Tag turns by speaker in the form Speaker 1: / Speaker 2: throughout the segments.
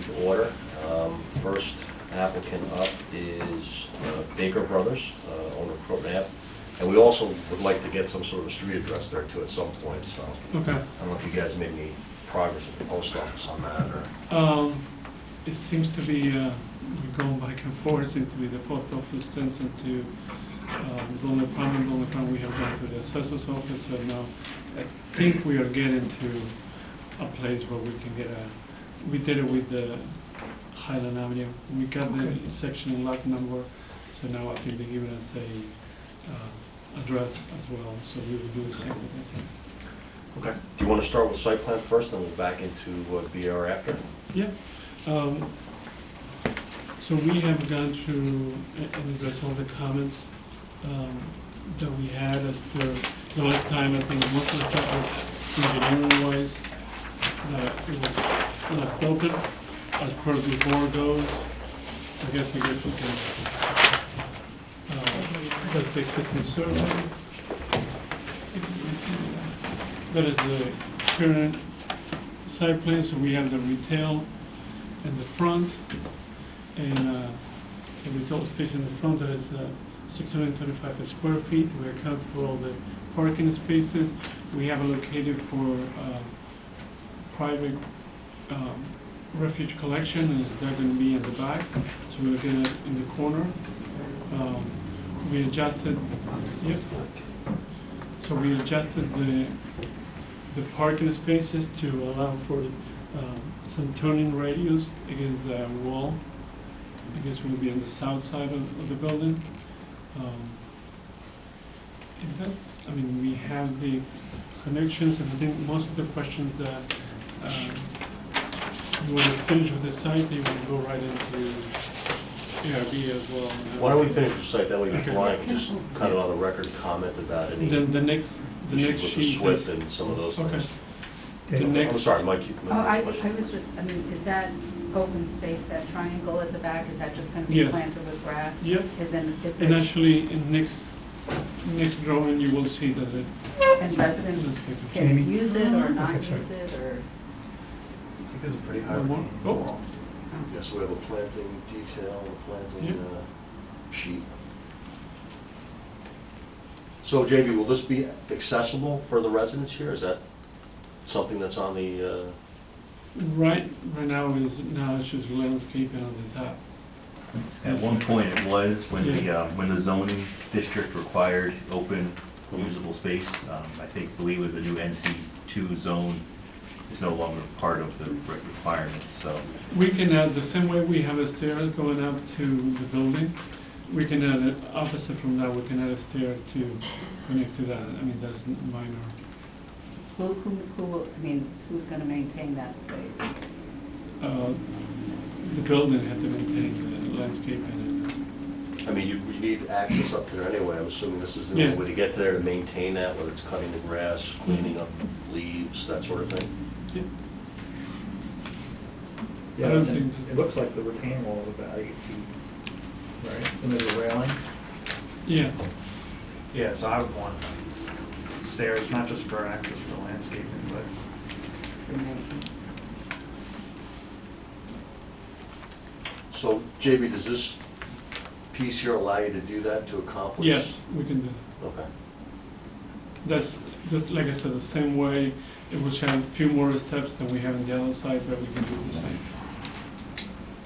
Speaker 1: meeting to order. First applicant up is Baker Brothers, owner of Croton Ave. And we also would like to get some sort of a street address there too at some point, so.
Speaker 2: Okay.
Speaker 1: I don't know if you guys made any progress with the post office on that, or.
Speaker 2: It seems to be, we're going back and forth, it seems to be the post office sends it to building department, we have gone to the assessor's office, so now I think we are getting to a place where we can get we did it with the Highland Avenue, we got the section and lot number, so now I think they're giving us a address as well, so we will do the same with this one.
Speaker 1: Okay. Do you want to start with site plan first, and we'll back into BR after?
Speaker 2: Yeah. So we have gone through and addressed all the comments that we had as per the last time. I think most of the stuff was engineering-wise, it was left open as per before goes. I guess we can, that's the existing survey. That is the current site plan, so we have the retail in the front, and the retail space in the front that is 625 square feet. We account for all the parking spaces. We have allocated for private refuge collection, and it's not going to be in the back, so we're looking at in the corner. We adjusted, yep. So we adjusted the parking spaces to allow for some turning radius against the wall. I guess we'll be on the south side of the building. I mean, we have the connections, and I think most of the questions that when we finish with the site, they will go right into ARB as well.
Speaker 1: Why don't we finish the site, that way Brian can just kind of on the record comment about any
Speaker 2: The next
Speaker 1: issues with the
Speaker 2: sheet
Speaker 1: SWIFT
Speaker 2: is,
Speaker 1: and some of those
Speaker 2: okay.
Speaker 1: things.
Speaker 2: The
Speaker 1: I'm
Speaker 2: next,
Speaker 1: sorry, Mike, you
Speaker 3: Oh, I
Speaker 1: question?
Speaker 3: was just, I mean, is that open space, that triangle at the back, is that just gonna be
Speaker 2: Yes.
Speaker 3: planted with grass?
Speaker 2: Yep.
Speaker 3: Is
Speaker 2: and
Speaker 3: there,
Speaker 2: actually in next drawing you will see that it,
Speaker 3: and residents
Speaker 4: Jamie?
Speaker 3: can use it or not
Speaker 4: Okay, sorry.
Speaker 3: use it, or?
Speaker 1: I think it's a pretty high.
Speaker 2: One more? Oh.
Speaker 1: Yes, we have a planting detail, a planting sheet. So JB, will this be accessible for the residents here? Is that something that's on the,
Speaker 2: right now it's just landscaping on the top.
Speaker 5: At one point it was, when the zoning district required open usable space. I believe with the new NC2 zone is no longer part of the requirements, so.
Speaker 2: We can add, the same way we have a stairs going up to the building, we can add it opposite from that, we can add a stair to connect to that. I mean, that's minor.
Speaker 3: I mean, who's gonna maintain that space?
Speaker 2: The building had to maintain the landscape in it.
Speaker 1: I mean, you need access up to there anyway. I'm assuming this is the
Speaker 2: Yeah.
Speaker 1: only way to get there to maintain that, whether it's cutting the grass, cleaning up leaves, that sort of thing.
Speaker 2: Yeah.
Speaker 4: Yeah,
Speaker 2: I don't
Speaker 4: and
Speaker 2: think-
Speaker 4: it looks like the retaining wall is about 8 feet, right? And there's a railing.
Speaker 2: Yeah,
Speaker 6: Yeah, so I would want stairs, not just for access for landscaping, but
Speaker 3: For maintenance?
Speaker 1: So JB, does this piece here allow you to do that, to accomplish?
Speaker 2: yes, we can do that.
Speaker 1: Okay.
Speaker 2: That's, like I said, the same way, it will have a few more steps than we have on the other side, but we can do the same.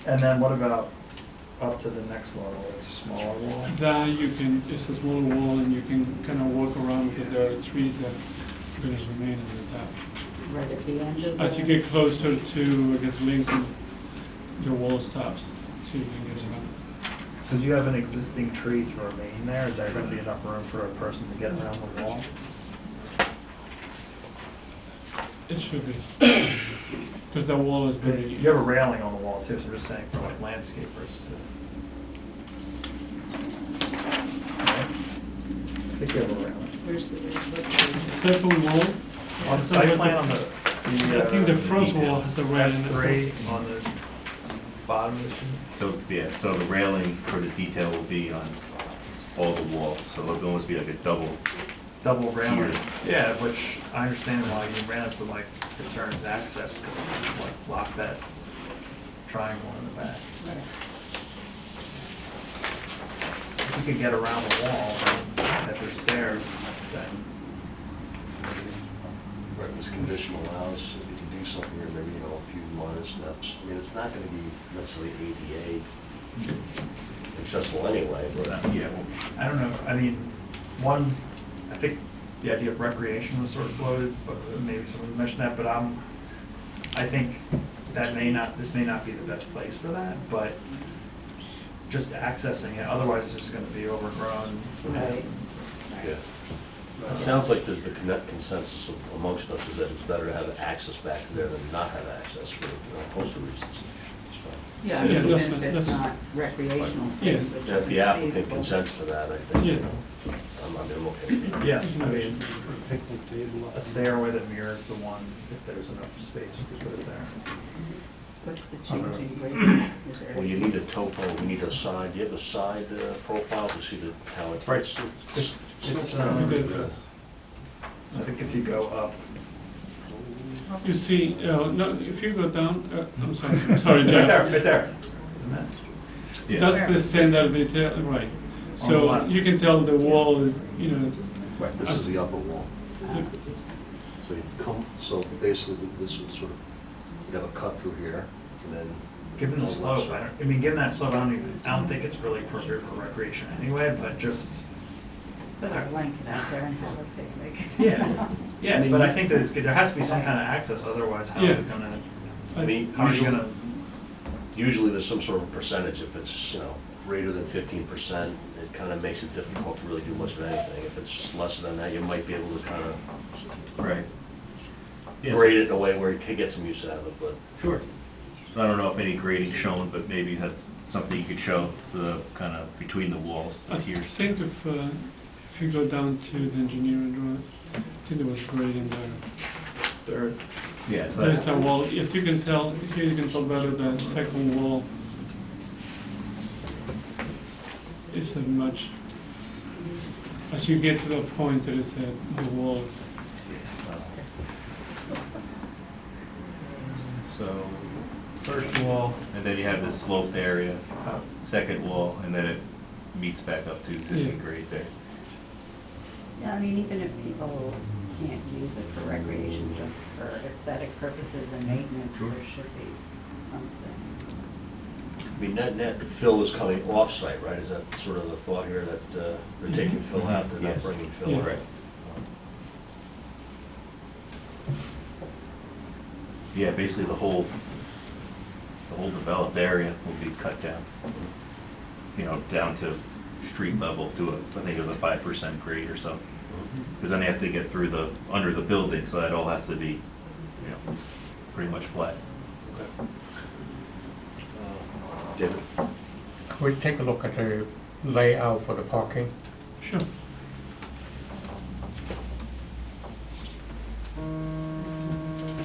Speaker 4: And then what about up to the next level? It's a smaller wall.
Speaker 2: That you can, it's a small wall and you can kind of walk around because there are trees that are going to remain at the top.
Speaker 3: Right at the end of the?
Speaker 2: As you get closer to, I guess, Lincoln, the wall stops, so you can get around.
Speaker 4: Because you have an existing tree to remain there, is there going to be enough room for a person to get around the wall?
Speaker 2: It should be, because the wall is very.
Speaker 4: You have a railing on the wall too, so I'm just saying for like landscapers to. I think you have a railing.
Speaker 3: Where's the,
Speaker 2: Second wall.
Speaker 4: On the site plan, on the.
Speaker 2: I think the front wall has a railing.
Speaker 4: S3 on the bottom of the sheet.
Speaker 5: So the railing for the detail will be on all the walls, so it'll almost be like a double.
Speaker 4: Double railing.
Speaker 5: Here.
Speaker 4: Yeah, which I understand why you ran into like concerns access, because like lock that
Speaker 6: triangle in the back.
Speaker 3: Right.
Speaker 6: If you could get around the wall, and if there's stairs, then,
Speaker 1: Right, this condition allows, if you can do something here, maybe, a few minor steps. I mean, it's not gonna be necessarily ADA accessible anyway, but.
Speaker 5: Yeah,
Speaker 6: I don't know, I mean, one, I think the idea of recreation was sort of floated, but maybe someone mentioned that, but I think that this may not be the best place for that, but just accessing it, otherwise it's just gonna be overgrown.
Speaker 3: Right.
Speaker 1: Yeah. It sounds like there's the consensus amongst us is that it's better to have access back there than not have access for a host of reasons.
Speaker 3: Yeah, I
Speaker 2: Yeah,
Speaker 3: mean, even if
Speaker 2: that's-
Speaker 3: it's not recreational space, which
Speaker 1: Yeah, if
Speaker 3: is
Speaker 1: the applicant
Speaker 3: feasible.
Speaker 1: consents to that, I think,
Speaker 2: Yeah.
Speaker 1: I'm okay with that.
Speaker 6: Yeah, I mean, a stairway that mirrors the one, if there's enough space to put it there.
Speaker 3: What's the change in grade? Is there?
Speaker 1: Well, you need a topo, you need a side, do you have a side profile to see how it's.
Speaker 6: Right. It's, I think if you go up,
Speaker 2: You see, no, if you go down, I'm sorry,
Speaker 6: right
Speaker 2: Jeff.
Speaker 6: there, right there. Isn't that?
Speaker 5: yeah.
Speaker 2: That's the standard detail, right. So
Speaker 6: left.
Speaker 2: you can tell the wall is,
Speaker 1: Right, this is the upper wall.
Speaker 3: Uh,
Speaker 1: So you come, so basically this would sort of, you have a cut through here, and then.
Speaker 6: Given the slope, I mean, given that slope, I don't think it's really appropriate for recreation anyway, but just,
Speaker 3: Put a blanket out there and have a picnic.
Speaker 6: yeah, but I think that there has to be some kind of access, otherwise how are
Speaker 2: Yeah.
Speaker 6: you gonna,
Speaker 1: I mean,
Speaker 6: how are you gonna?
Speaker 1: usually there's some sort of percentage, if it's, greater than 15%, it kind of makes it difficult to really do much of anything. If it's less than that, you might be able to kind of
Speaker 5: Right. Yeah.
Speaker 1: grade it in a way where you can get some use out of it, but.
Speaker 5: Sure. So I don't know if any grading shown, but maybe you have something you could show, the kind of between the walls, the
Speaker 2: I
Speaker 5: tiers.
Speaker 2: think if you go down to the engineering drawing, I think there was grade in there.
Speaker 6: There,
Speaker 5: Yeah, so
Speaker 2: There's
Speaker 5: that's,
Speaker 2: the wall, yes, you can tell, here you can tell better the second wall isn't much, as you get to the point, there is the wall.
Speaker 5: so first wall, and then you have this sloped area, second wall, and then it meets back up to existing
Speaker 2: Yeah.
Speaker 5: grade there.
Speaker 3: Yeah, I mean, even if people can't use it for recreation, just for aesthetic purposes and maintenance,
Speaker 5: Sure.
Speaker 3: there should be something.
Speaker 1: I mean, net fill is coming off-site, right? Is that sort of the thought here, that they're taking fill out, they're not
Speaker 5: Yes.
Speaker 1: bringing fill
Speaker 2: Yeah.
Speaker 1: in?
Speaker 5: Right. Yeah, basically the whole developed area will be cut down, down to street level to I think it was a 5% grade or so. Because then they have to get through under the building, so that all has to be, pretty much flat.
Speaker 1: Okay. David?
Speaker 7: Could we take a look at the layout for the parking?
Speaker 2: Sure.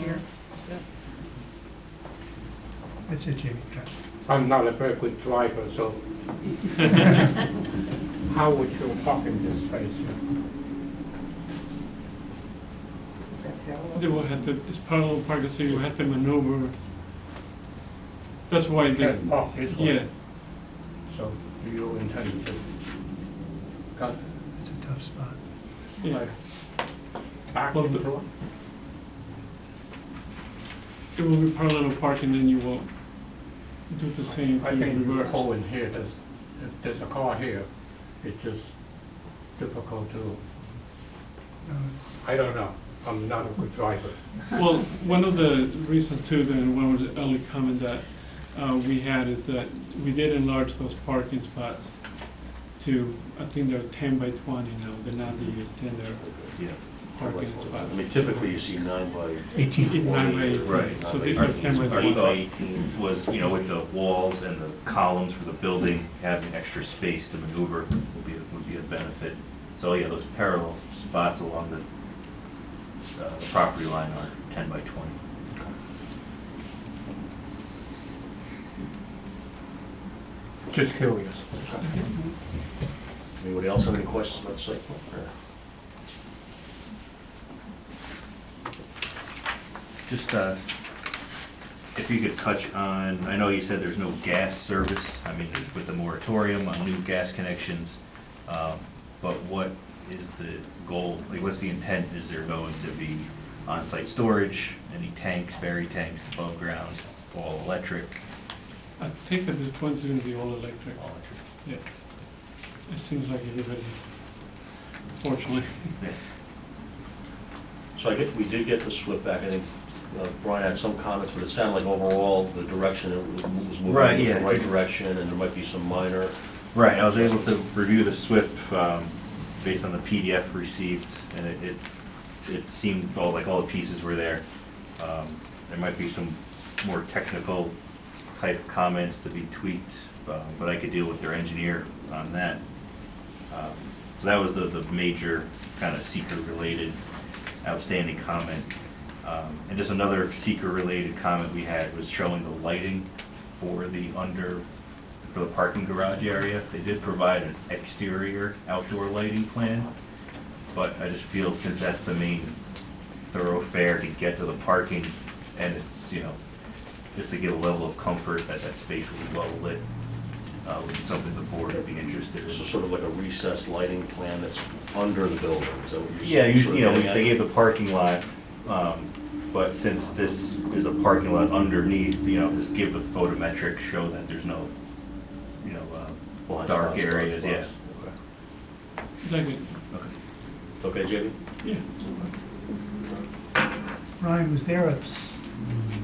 Speaker 3: Here?
Speaker 8: That's it, Jamie.
Speaker 7: I'm not a very good driver, so how would you park in this space?
Speaker 3: Is that parallel?
Speaker 2: They will have to, it's parallel parking, so you have to maneuver. That's why
Speaker 7: You
Speaker 2: they,
Speaker 7: can park this way.
Speaker 2: yeah,
Speaker 7: So do you intend to cut
Speaker 8: It's a tough spot.
Speaker 2: yeah.
Speaker 7: like back
Speaker 2: Well,
Speaker 7: into
Speaker 2: the-
Speaker 7: it?
Speaker 2: It will be parallel parking, then you will do the same
Speaker 7: I
Speaker 2: thing
Speaker 7: think
Speaker 2: in
Speaker 7: you
Speaker 2: reverse.
Speaker 7: pull in here, if there's a car here, it's just difficult to, I don't know, I'm not a good driver.
Speaker 2: Well, one of the reasons too, then one of the early comment that we had is that we did enlarge those parking spots to, I think they're 10 by 20 now, they're not the standard
Speaker 5: Yeah.
Speaker 2: parking spots.
Speaker 1: I mean, typically you see 9 by.
Speaker 8: 18.
Speaker 2: 9 by,
Speaker 5: Right.
Speaker 2: so these
Speaker 5: Our
Speaker 2: are 10 by
Speaker 5: our
Speaker 2: 20.
Speaker 5: thought was, with the walls and the columns for the building, having extra space to maneuver would be a benefit. So, yeah, those parallel spots along the property line are 10 by 20.
Speaker 7: Just curious.
Speaker 1: Anybody else have any questions about the site plan?
Speaker 5: Just, if you could touch on, I know you said there's no gas service, I mean, with the moratorium on new gas connections, but what is the goal, like, what's the intent? Is there going to be on-site storage, any tanks, buried tanks above ground, all electric?
Speaker 2: I think at this point it's gonna be all electric.
Speaker 5: All electric.
Speaker 2: Yeah. It seems like everybody, fortunately.
Speaker 5: Yeah.
Speaker 1: So we did get the SWIP back, I think Brian had some comments, but it sounded like overall the direction it was moving
Speaker 5: Right,
Speaker 1: was the
Speaker 5: yeah.
Speaker 1: right direction, and there might be some minor.
Speaker 5: Right, I was able to review the SWIP based on the PDF received, and it seemed all the pieces were there. There might be some more technical type comments to be tweaked, but I could deal with their engineer on that. So that was the major kind of seeker-related outstanding comment. And just another seeker-related comment we had was showing the lighting for the parking garage area. They did provide an exterior outdoor lighting plan, but I just feel since that's the main thoroughfare to get to the parking, and it's, just to give a level of comfort that that space will be well lit, would be something the board would be interested in.
Speaker 1: So sort of like a recessed lighting plan that's under the building, is that what you're
Speaker 5: Yeah,
Speaker 1: saying? Sort of getting at?
Speaker 5: they gave the parking lot, but since this is a parking lot underneath, just give the photometric, show that there's no,
Speaker 1: Blind
Speaker 5: dark
Speaker 1: spots,
Speaker 5: areas, yeah.
Speaker 1: spots.
Speaker 2: Like it,
Speaker 1: Okay, JB?
Speaker 2: yeah.
Speaker 8: Ryan, was there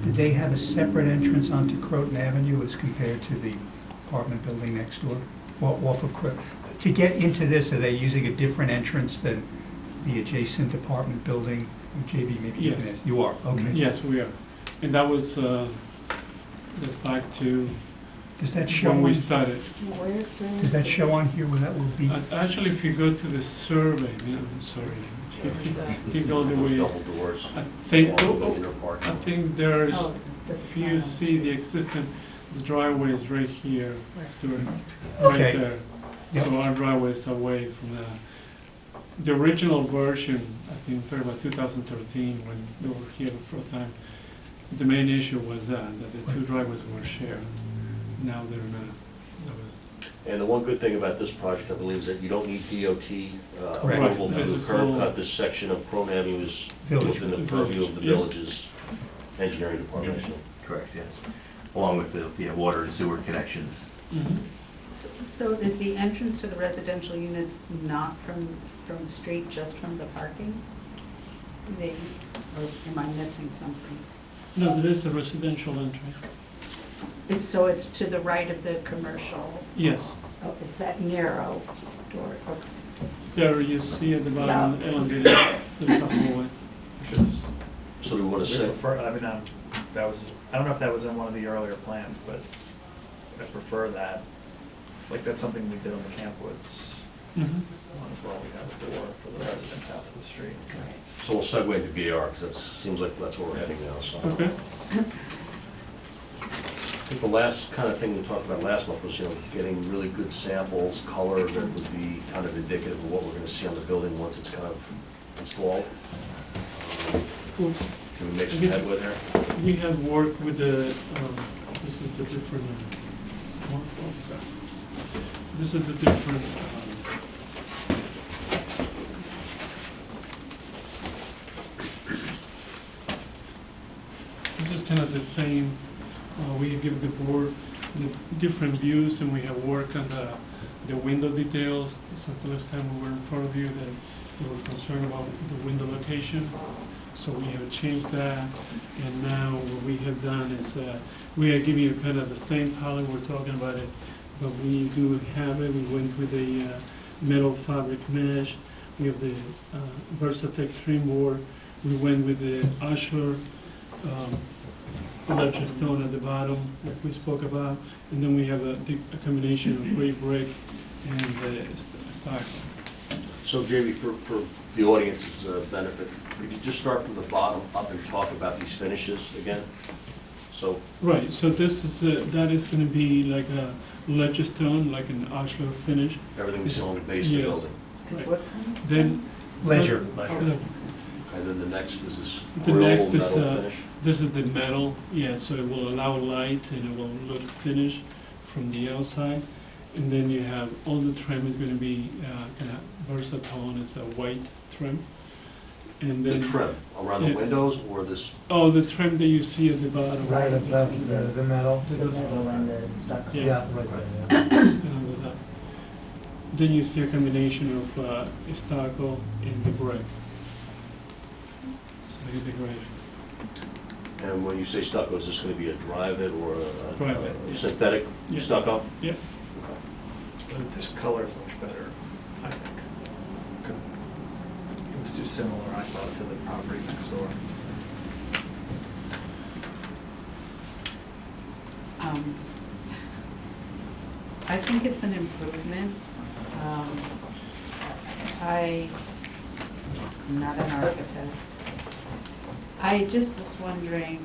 Speaker 8: did they have a separate entrance onto Croton Avenue as compared to the apartment building next door? Off of Croton? To get into this, are they using a different entrance than the adjacent apartment building? JB, maybe you can
Speaker 2: Yes.
Speaker 8: answer. You are, okay.
Speaker 2: Yes, we are. And that was, that's back to
Speaker 8: Does that show
Speaker 2: when we
Speaker 8: on,
Speaker 2: started.
Speaker 8: does that show on here where that will be?
Speaker 2: Actually, if you go to the survey, sorry, keep going the way.
Speaker 1: Double doors.
Speaker 2: I think,
Speaker 1: Along the inner parking.
Speaker 2: I think there's,
Speaker 3: Oh,
Speaker 2: if you see the existing, the driveway is right here, Stuart,
Speaker 8: Okay.
Speaker 2: right there.
Speaker 8: Yep.
Speaker 2: So our driveway is away from that. The original version, I think, about 2013, when they were here the first time, the main issue was that the two driveways were shared. Now they're not. That was-
Speaker 1: And the one good thing about this project, I believe, is that you don't need DOT
Speaker 8: Correct.
Speaker 1: approval
Speaker 2: Right.
Speaker 1: to
Speaker 2: This
Speaker 1: do
Speaker 2: is
Speaker 1: curb
Speaker 2: all-
Speaker 1: cut. This section of Croton Avenue is
Speaker 8: Village.
Speaker 1: within the purview of the
Speaker 2: Yeah.
Speaker 1: village's engineering department. so.
Speaker 5: Correct, yes. Along with the, water and sewer connections.
Speaker 2: Mhm.
Speaker 3: So is the entrance to the residential units not from the street, just from the parking? Or am I missing something?
Speaker 2: No, there is a residential entry.
Speaker 3: So it's to the right of the commercial,
Speaker 2: Yes.
Speaker 3: it's that narrow door, okay.
Speaker 2: There you see at the bottom, elongated, there's a hallway.
Speaker 1: So do we want to say,
Speaker 6: I don't know if that was in one of the earlier plans, but I prefer that. Like, that's something we did on the Camp Woods
Speaker 2: Mhm.
Speaker 6: one as well. We have a door for the residents out to the street.
Speaker 1: so we'll segue into BR, because that seems like that's where we're heading now, so.
Speaker 2: Okay.
Speaker 1: I think the last kind of thing we talked about last month was, getting really good samples, color that would be kind of indicative of what we're gonna see on the building once it's kind of installed.
Speaker 2: Well,
Speaker 1: Can we make some headway there?
Speaker 2: we have worked with the, this is the different, this is the different, this is kind of the same, we give the board the different views, and we have worked on the window details. Since the last time we were in front of you, that you were concerned about the window location. So we have changed that, and now what we have done is, we are giving you kind of the same palette, we're talking about it, but we do have it, we went with the metal fabric mesh, we have the Versatech trim board, we went with the Ashlar electric stone at the bottom, like we spoke about, and then we have a combination of gray brick and stucco.
Speaker 1: So JB, for the audience's benefit, could you just start from the bottom up and talk about these finishes again? So,
Speaker 2: Right, so this is, that is gonna be like a ledger stone, like an Ashlar finish.
Speaker 1: everything we see on the base of the
Speaker 2: Yes.
Speaker 1: building.
Speaker 3: Is
Speaker 2: Right.
Speaker 3: what kind of
Speaker 2: Then.
Speaker 8: Ledger.
Speaker 2: Ledger.
Speaker 1: And then the next is this
Speaker 2: The
Speaker 1: grill
Speaker 2: next is,
Speaker 1: metal finish.
Speaker 2: this is the metal, yeah, so it will allow light and it will look finished from the outside. And then you have, all the trim is gonna be, kind of versatile, it's a white trim. And
Speaker 1: The
Speaker 2: then,
Speaker 1: trim around the
Speaker 2: Yeah.
Speaker 1: windows or this,
Speaker 2: oh, the trim that you see at the bottom.
Speaker 4: Right above the metal.
Speaker 2: The
Speaker 3: The metal and the stucco.
Speaker 2: Yeah.
Speaker 4: Yeah, right there.
Speaker 2: And all of that. Then you see a combination of stucco and the brick. So look at the grade.
Speaker 1: and when you say stucco, is this gonna be a drive-it or
Speaker 2: Drive-it,
Speaker 1: a
Speaker 2: yeah.
Speaker 1: synthetic
Speaker 2: Yeah.
Speaker 1: stucco?
Speaker 2: Yep.
Speaker 4: But this color is much better, I think. 'Cause it was too similar, I thought, to the property next door.
Speaker 3: I think it's an improvement. I'm not an architect. I just was wondering,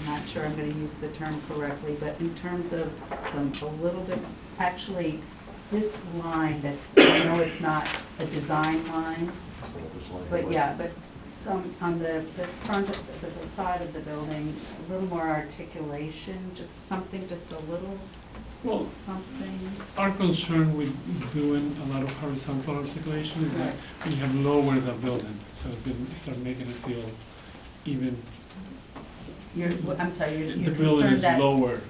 Speaker 3: I'm not sure I'm gonna use the term correctly, but in terms of a little bit, actually, this line that's, I know it's not a design line, but yeah, but some, on the front of, the side of the building, a little more articulation, just something, just a little,
Speaker 2: Well,
Speaker 3: something.
Speaker 2: our concern with doing a lot of horizontal articulation is that we have lowered the building, so it's gonna start making it feel even,
Speaker 3: I'm sorry,
Speaker 2: the
Speaker 3: you're
Speaker 2: building
Speaker 3: concerned
Speaker 2: is
Speaker 3: that
Speaker 2: lower,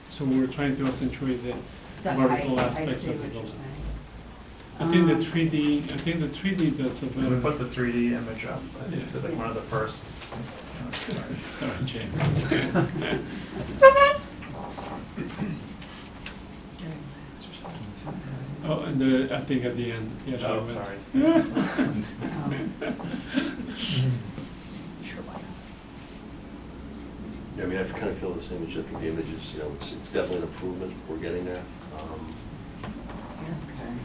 Speaker 2: so we're trying to accentuate the
Speaker 3: the
Speaker 2: vertical
Speaker 3: height, I
Speaker 2: aspects
Speaker 3: see
Speaker 2: of the
Speaker 3: what you're
Speaker 2: building.
Speaker 3: saying.
Speaker 2: I think the
Speaker 3: Um,
Speaker 2: 3D does a
Speaker 4: We
Speaker 2: better.
Speaker 4: put the 3D image up, I think,
Speaker 2: Yeah.
Speaker 4: so like one of the first.
Speaker 2: Sorry, James. Oh, and I think at the end, yeah, sure.
Speaker 4: Oh,
Speaker 2: but-
Speaker 4: sorry.
Speaker 1: Yeah, I mean, I kind of feel the same as you. I think the image is, it's definitely an improvement. We're getting there.
Speaker 3: Okay.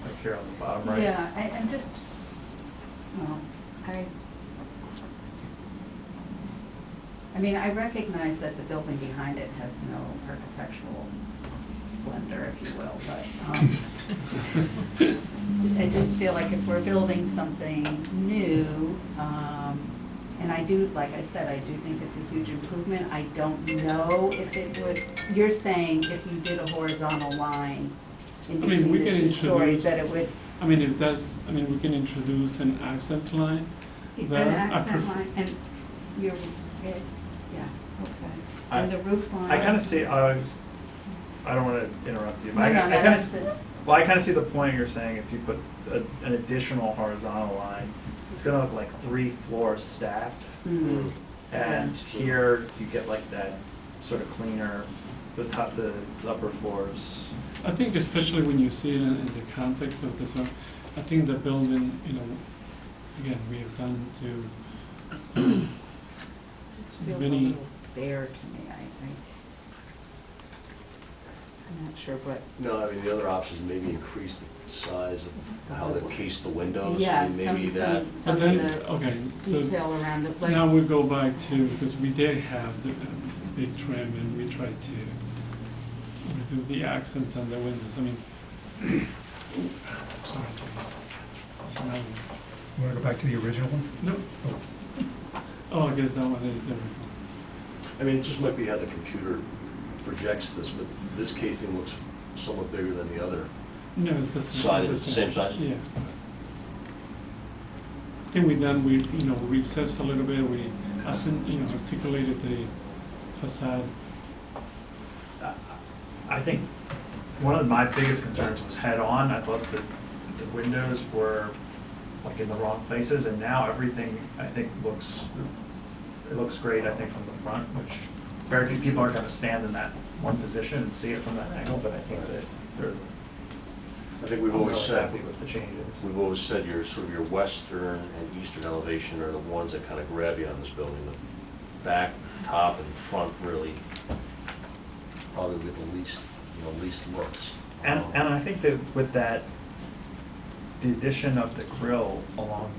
Speaker 4: Like here on the bottom right.
Speaker 3: Yeah, I'm just, well, I mean, I recognize that the building behind it has no architectural splendor, if you will, but, I just feel like if we're building something new, and I do, like I said, I do think it's a huge improvement. I don't know if it would, you're saying if you did a horizontal line in
Speaker 2: I mean, we
Speaker 3: between the
Speaker 2: can
Speaker 3: two stories,
Speaker 2: introduce-
Speaker 3: that it would,
Speaker 2: I mean, if that's, I mean, we can introduce an accent line.
Speaker 3: an
Speaker 2: That I
Speaker 3: accent
Speaker 2: prefer-
Speaker 3: line, and you're, yeah, okay.
Speaker 4: I-
Speaker 3: And the roof line?
Speaker 4: I kind of see, I don't want to interrupt you, but
Speaker 3: No,
Speaker 4: I
Speaker 3: no,
Speaker 4: kind
Speaker 3: that's
Speaker 4: of,
Speaker 3: the,
Speaker 4: well, I kind of see the point you're saying, if you put an additional horizontal line, it's gonna look like 3 floors stacked.
Speaker 3: mm,
Speaker 4: And
Speaker 3: Yeah.
Speaker 4: here, you get like that sort of cleaner, the upper floors.
Speaker 2: I think especially when you see it in the context of the zone, I think the building, again, we have done to,
Speaker 3: just feels a
Speaker 2: Many-
Speaker 3: little bare to me, I'm not sure what,
Speaker 1: No, I mean, the other option is maybe increase the size of how they case the windows. I
Speaker 3: yeah,
Speaker 1: mean, maybe that.
Speaker 2: but
Speaker 3: some
Speaker 2: then,
Speaker 3: of the
Speaker 2: okay, so
Speaker 3: detail around it, like.
Speaker 2: now we go back to, because we did have the big trim and we tried to redo the accents on the windows, I mean, sorry, it's not,
Speaker 8: You want to go back to the original one?
Speaker 2: no, oh, I guess that one is different.
Speaker 1: I mean, it just might be how the computer projects this, but this casing looks somewhat bigger than the other.
Speaker 2: No, it's the same.
Speaker 1: Side, it's the same size?
Speaker 2: Yeah. I think we recessed a little bit, we, articulated the facade.
Speaker 4: I think one of my biggest concerns was head-on. I thought that the windows were like in the wrong places, and now everything, I think, it looks great, I think, from the front, which very few people are gonna stand in that one position and see it from that angle, but I think that they're,
Speaker 1: I think we've
Speaker 4: I'm
Speaker 1: always
Speaker 4: really
Speaker 1: said,
Speaker 4: happy with the changes.
Speaker 1: we've always said your sort of your western and eastern elevation are the ones that kind of grab you on this building. The back, top, and front really probably get the least looks.
Speaker 4: And I think that with that, the addition of the grill along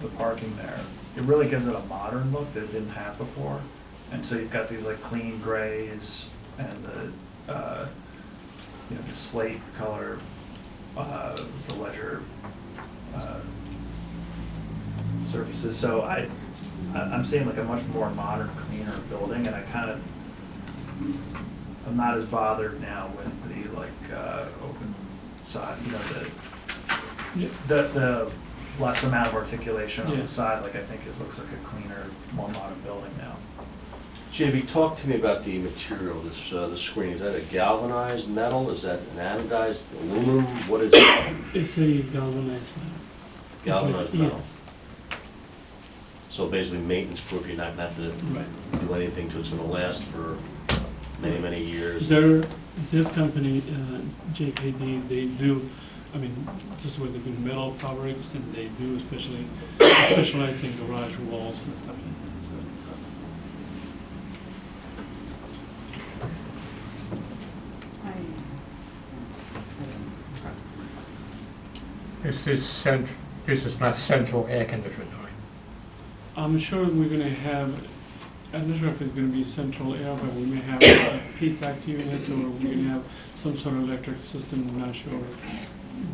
Speaker 4: the parking there, it really gives it a modern look that it didn't have before. And so you've got these like clean grays and the slate color, the ledger surfaces, so I'm seeing like a much more modern, cleaner building, and I'm not as bothered now with the open side, you know,
Speaker 2: Yeah.
Speaker 4: the less amount of articulation on
Speaker 2: Yeah.
Speaker 4: the side, like I think it looks like a cleaner, more modern building now.
Speaker 1: JB, talk to me about the material, the screen. Is that a galvanized metal? Is that an anodized aluminum? What is it?
Speaker 2: It's a galvanized metal.
Speaker 1: Galvanized
Speaker 2: Yeah.
Speaker 1: metal? So basically maintenance proof, you're not gonna have to
Speaker 2: Right.
Speaker 1: do anything to it, it's gonna last for many, many years.
Speaker 2: This company, JKD, they do, I mean, this is where they do metal fabrics, and they do especially specialize in garage walls and stuff like that, so.
Speaker 7: This is not central air conditioning, right?
Speaker 2: I'm sure we're gonna have, I'm not sure if it's gonna be central air, but we may have a P-tax unit, or we're gonna have some sort of electric system. I'm not sure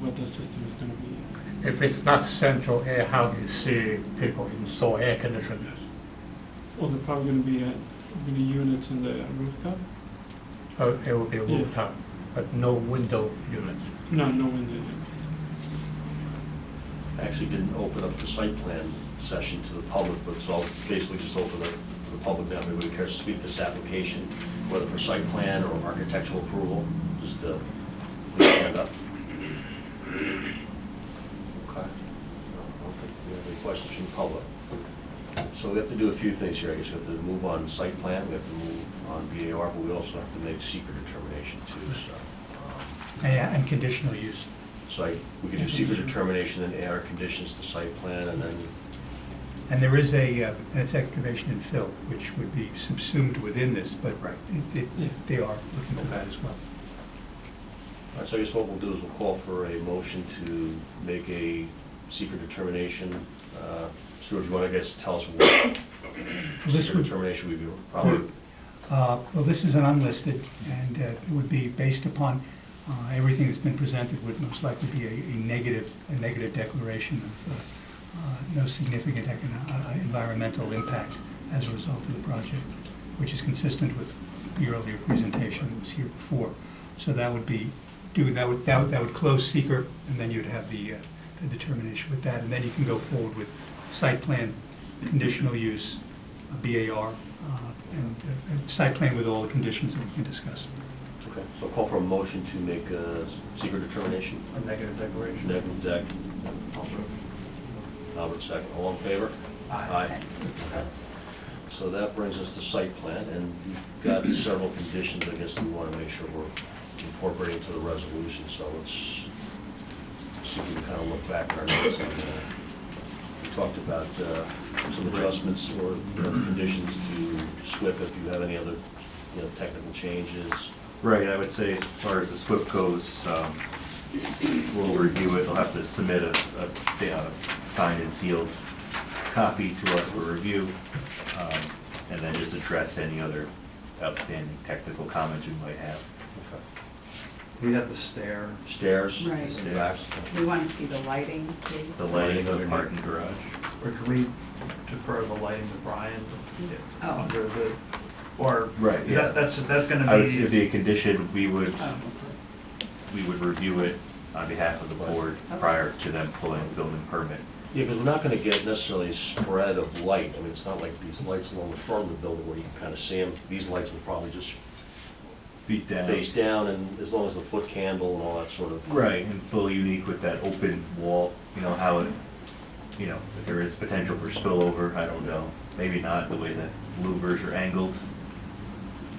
Speaker 2: what the system is gonna be.
Speaker 7: If it's not central air, how do you see people install air conditioners?
Speaker 2: Or they're probably gonna be, units in the rooftop?
Speaker 7: Oh, it will be a
Speaker 2: Yeah.
Speaker 7: rooftop, but no window units.
Speaker 2: No window.
Speaker 1: Actually didn't open up the site plan session to the public, but it's all basically just open up to the public now. Anybody cares to speak to this application, whether for site plan or architectural approval, just please stand up. Okay. I don't think we have any questions from the public. So we have to do a few things here. I guess we have to move on site plan, we have to move on BAR, but we also have to make secret determination too, so.
Speaker 8: And conditional use.
Speaker 1: So we could do secret determination and AR conditions to site plan, and then,
Speaker 8: And there is and it's excavation and fill, which would be subsumed within this, but
Speaker 2: Yeah.
Speaker 8: they are looking for that as well.
Speaker 1: all right, so I guess what we'll do is we'll call for a motion to make a secret determination. Stuart, do you want to, tell us what
Speaker 8: This
Speaker 1: secret
Speaker 8: would-
Speaker 1: determination we do? Probably,
Speaker 8: Well, this is an unlisted, and it would be based upon everything that's been presented would most likely be a negative declaration of no significant environmental impact as a result of the project, which is consistent with the earlier presentation that was here before. So that would be, that would close seeker, and then you'd have the determination with that, and then you can go forward with site plan, conditional use, BAR, and site plan with all the conditions that we can discuss.
Speaker 1: okay, so call for a motion to make a secret determination.
Speaker 4: A negative declaration.
Speaker 1: Negative deck,
Speaker 4: Also.
Speaker 1: Albert second, all in favor?
Speaker 4: Aye.
Speaker 1: Okay. So that brings us to site plan, and we've got several conditions, I guess, that we want to make sure we're incorporating to the resolution, so let's see if we can kind of look back at our notes. And, we talked about some adjustments or conditions to SWIP, if you have any other, technical changes.
Speaker 5: Right, I would say as far as the SWIP goes, we'll review it, they'll have to submit a signed and sealed copy to us for review, and then just address any other outstanding technical comments we might have.
Speaker 1: Okay.
Speaker 4: We have the stair.
Speaker 1: Stairs?
Speaker 3: Right.
Speaker 1: in the back?
Speaker 3: We want to see the lighting, please.
Speaker 5: The lighting of the parking garage.
Speaker 4: Or can we defer the lighting to Brian?
Speaker 3: Oh.
Speaker 4: Under the, or,
Speaker 5: Right,
Speaker 4: is
Speaker 5: yeah.
Speaker 4: that's gonna
Speaker 5: I would, if
Speaker 4: be,
Speaker 5: the condition, we would
Speaker 3: Oh,
Speaker 5: review it on behalf of the board
Speaker 3: Okay.
Speaker 5: prior to them pulling the building permit.
Speaker 1: Yeah, because we're not gonna get necessarily a spread of light. I mean, it's not like these lights along the front of the building where you can kind of see them. These lights will probably just
Speaker 5: Beat down.
Speaker 1: face down, and as long as the foot candle and all that sort of.
Speaker 5: Right, and it's a little unique with that open wall, how it, if there is potential for spillover, I don't know. Maybe not, the way that louvers are angled.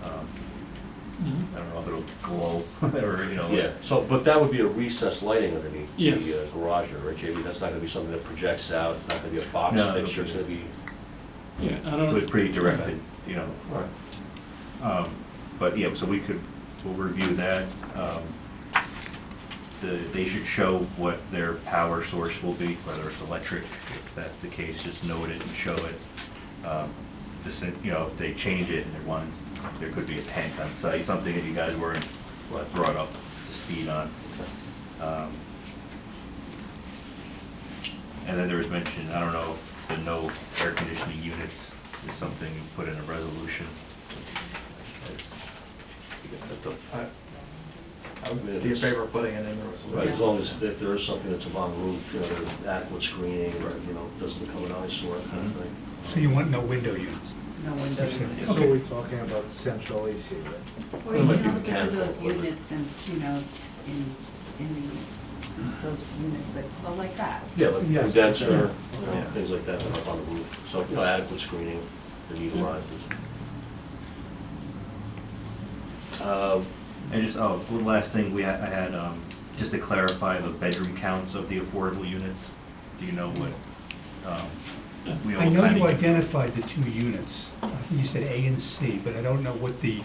Speaker 5: I don't know if it'll glow, or,
Speaker 1: Yeah, so, but that would be a recessed lighting underneath the
Speaker 2: Yeah.
Speaker 1: garage, right, JB? That's not gonna be something that projects out, it's not gonna be a box
Speaker 5: No,
Speaker 1: fixture,
Speaker 5: it'll
Speaker 1: it's
Speaker 5: be-
Speaker 1: gonna be.
Speaker 2: Yeah, I don't.
Speaker 5: But pretty directed,
Speaker 1: Right.
Speaker 5: But yeah, so we'll review that. They should show what their power source will be, whether it's electric. If that's the case, just note it and show it. If they change it and there could be a tank on site, something that you guys weren't brought up to speed on. And then there was mention, I don't know, the no air conditioning units is something you put in a resolution. It's- I guess that's a-
Speaker 6: I would be in favor of putting it in the resolution.
Speaker 1: Right, as long as if there is something that's above the roof, you know, there's adequate screening, or, you know, doesn't become an eyesore, that kind of thing.
Speaker 8: So you want no window units?
Speaker 3: No windows.
Speaker 8: Okay.
Speaker 9: So we're talking about central AC, right?
Speaker 3: Or you
Speaker 1: Might
Speaker 3: can
Speaker 1: be
Speaker 3: also do
Speaker 1: mechanical
Speaker 3: those
Speaker 1: equipment.
Speaker 3: units and, you know, in those units that, well, like that.
Speaker 1: Yeah, like
Speaker 9: Yes.
Speaker 1: condenser, you know,
Speaker 5: Yeah.
Speaker 1: things like that that are up on the roof. So, you know, adequate screening, the need arises.
Speaker 5: And just, one last thing, I had, just to clarify the bedroom counts of the affordable units. Do you know what, we
Speaker 8: I
Speaker 5: all
Speaker 8: know
Speaker 5: kind
Speaker 8: you
Speaker 5: of,
Speaker 8: identified the two units. I think you said A and C, but I don't know what the,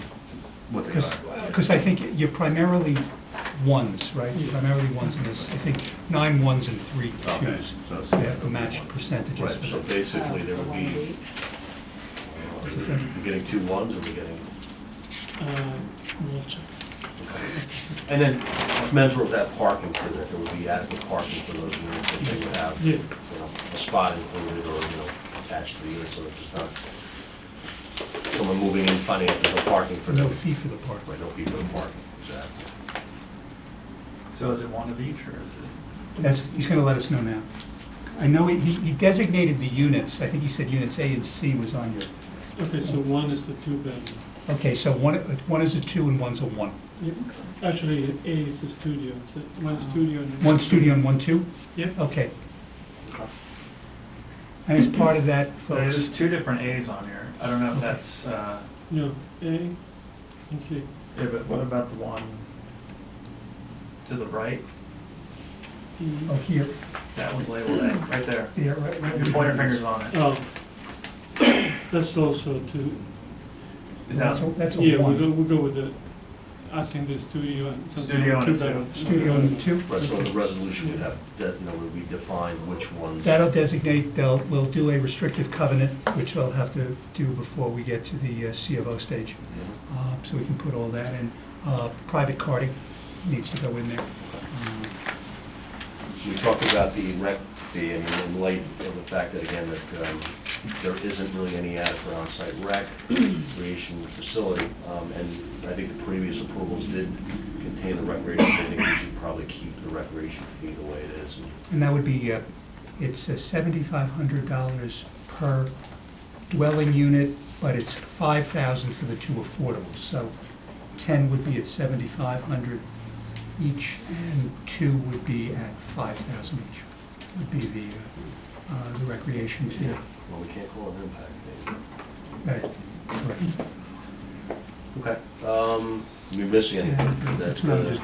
Speaker 5: what they are?
Speaker 8: because I think you're primarily ones, right?
Speaker 2: Yeah.
Speaker 8: Primarily ones in this, I think 9 ones and 3
Speaker 5: Okay,
Speaker 8: twos.
Speaker 5: so-
Speaker 8: So you have to match percentages
Speaker 1: Right,
Speaker 8: for
Speaker 1: so
Speaker 8: that.
Speaker 1: basically there would
Speaker 3: The
Speaker 1: be,
Speaker 3: ones each.
Speaker 8: What's the thing?
Speaker 1: we're getting 2 ones, or we're getting,
Speaker 2: We'll check.
Speaker 1: and then commensurate with that parking for that, there would be adequate parking for those units, that they would have,
Speaker 2: Yeah.
Speaker 1: you know, a spot included or, you know, attached to the unit, so that there's not someone moving in finding out there's no parking for
Speaker 8: No
Speaker 1: them.
Speaker 8: fee for the park.
Speaker 1: Right, no people in parking, exactly.
Speaker 6: So is it one of each, or is it?
Speaker 8: That's, he's gonna let us know now. I know he designated the units, I think he said units A and C was on your,
Speaker 2: Okay, so one is the two-bedroom.
Speaker 8: okay, so one is a 2 and one's a 1.
Speaker 2: Yeah. Actually, A is the studio, so one studio and.
Speaker 8: One studio and one 2?
Speaker 2: Yep.
Speaker 8: Okay. And as part of that,
Speaker 6: There's
Speaker 8: folks,
Speaker 6: 2 different A's on here. I don't know if that's,
Speaker 2: No, A and C.
Speaker 6: yeah, but what about the one to the right?
Speaker 8: oh, here,
Speaker 6: That one's labeled A, right there.
Speaker 8: there, right.
Speaker 6: You point your fingers on it.
Speaker 2: Oh, that's also two.
Speaker 6: Is that,
Speaker 8: That's a
Speaker 2: Yeah,
Speaker 8: 1.
Speaker 2: we'll go with the, asking the studio and something.
Speaker 6: Studio and a
Speaker 2: two-bedroom.
Speaker 8: Studio and 2?
Speaker 1: Right, so in the resolution, you'd have, that, you know, we define which ones.
Speaker 8: That'll designate, we'll do a restrictive covenant, which we'll have to do before we get to the C of O stage.
Speaker 1: Mhm.
Speaker 8: So we can put all that in. Private carding needs to go in there.
Speaker 1: We talked about the rec fee, and in light of the fact that, again, that there isn't really any adequate on-site rec creation facility, and I think the previous approvals did contain the recreation fee. I think we should probably keep the recreation fee the way it is.
Speaker 8: And that would be, it's $7,500 per dwelling unit, but it's $5,000 for the 2 affordables. So 10 would be at $7,500 each, and 2 would be at $5,000 each, would be the recreation fee.
Speaker 1: Well, we can't call it an impact fee.
Speaker 8: Right, correct.
Speaker 1: Okay, you missing anything?
Speaker 8: That's not just,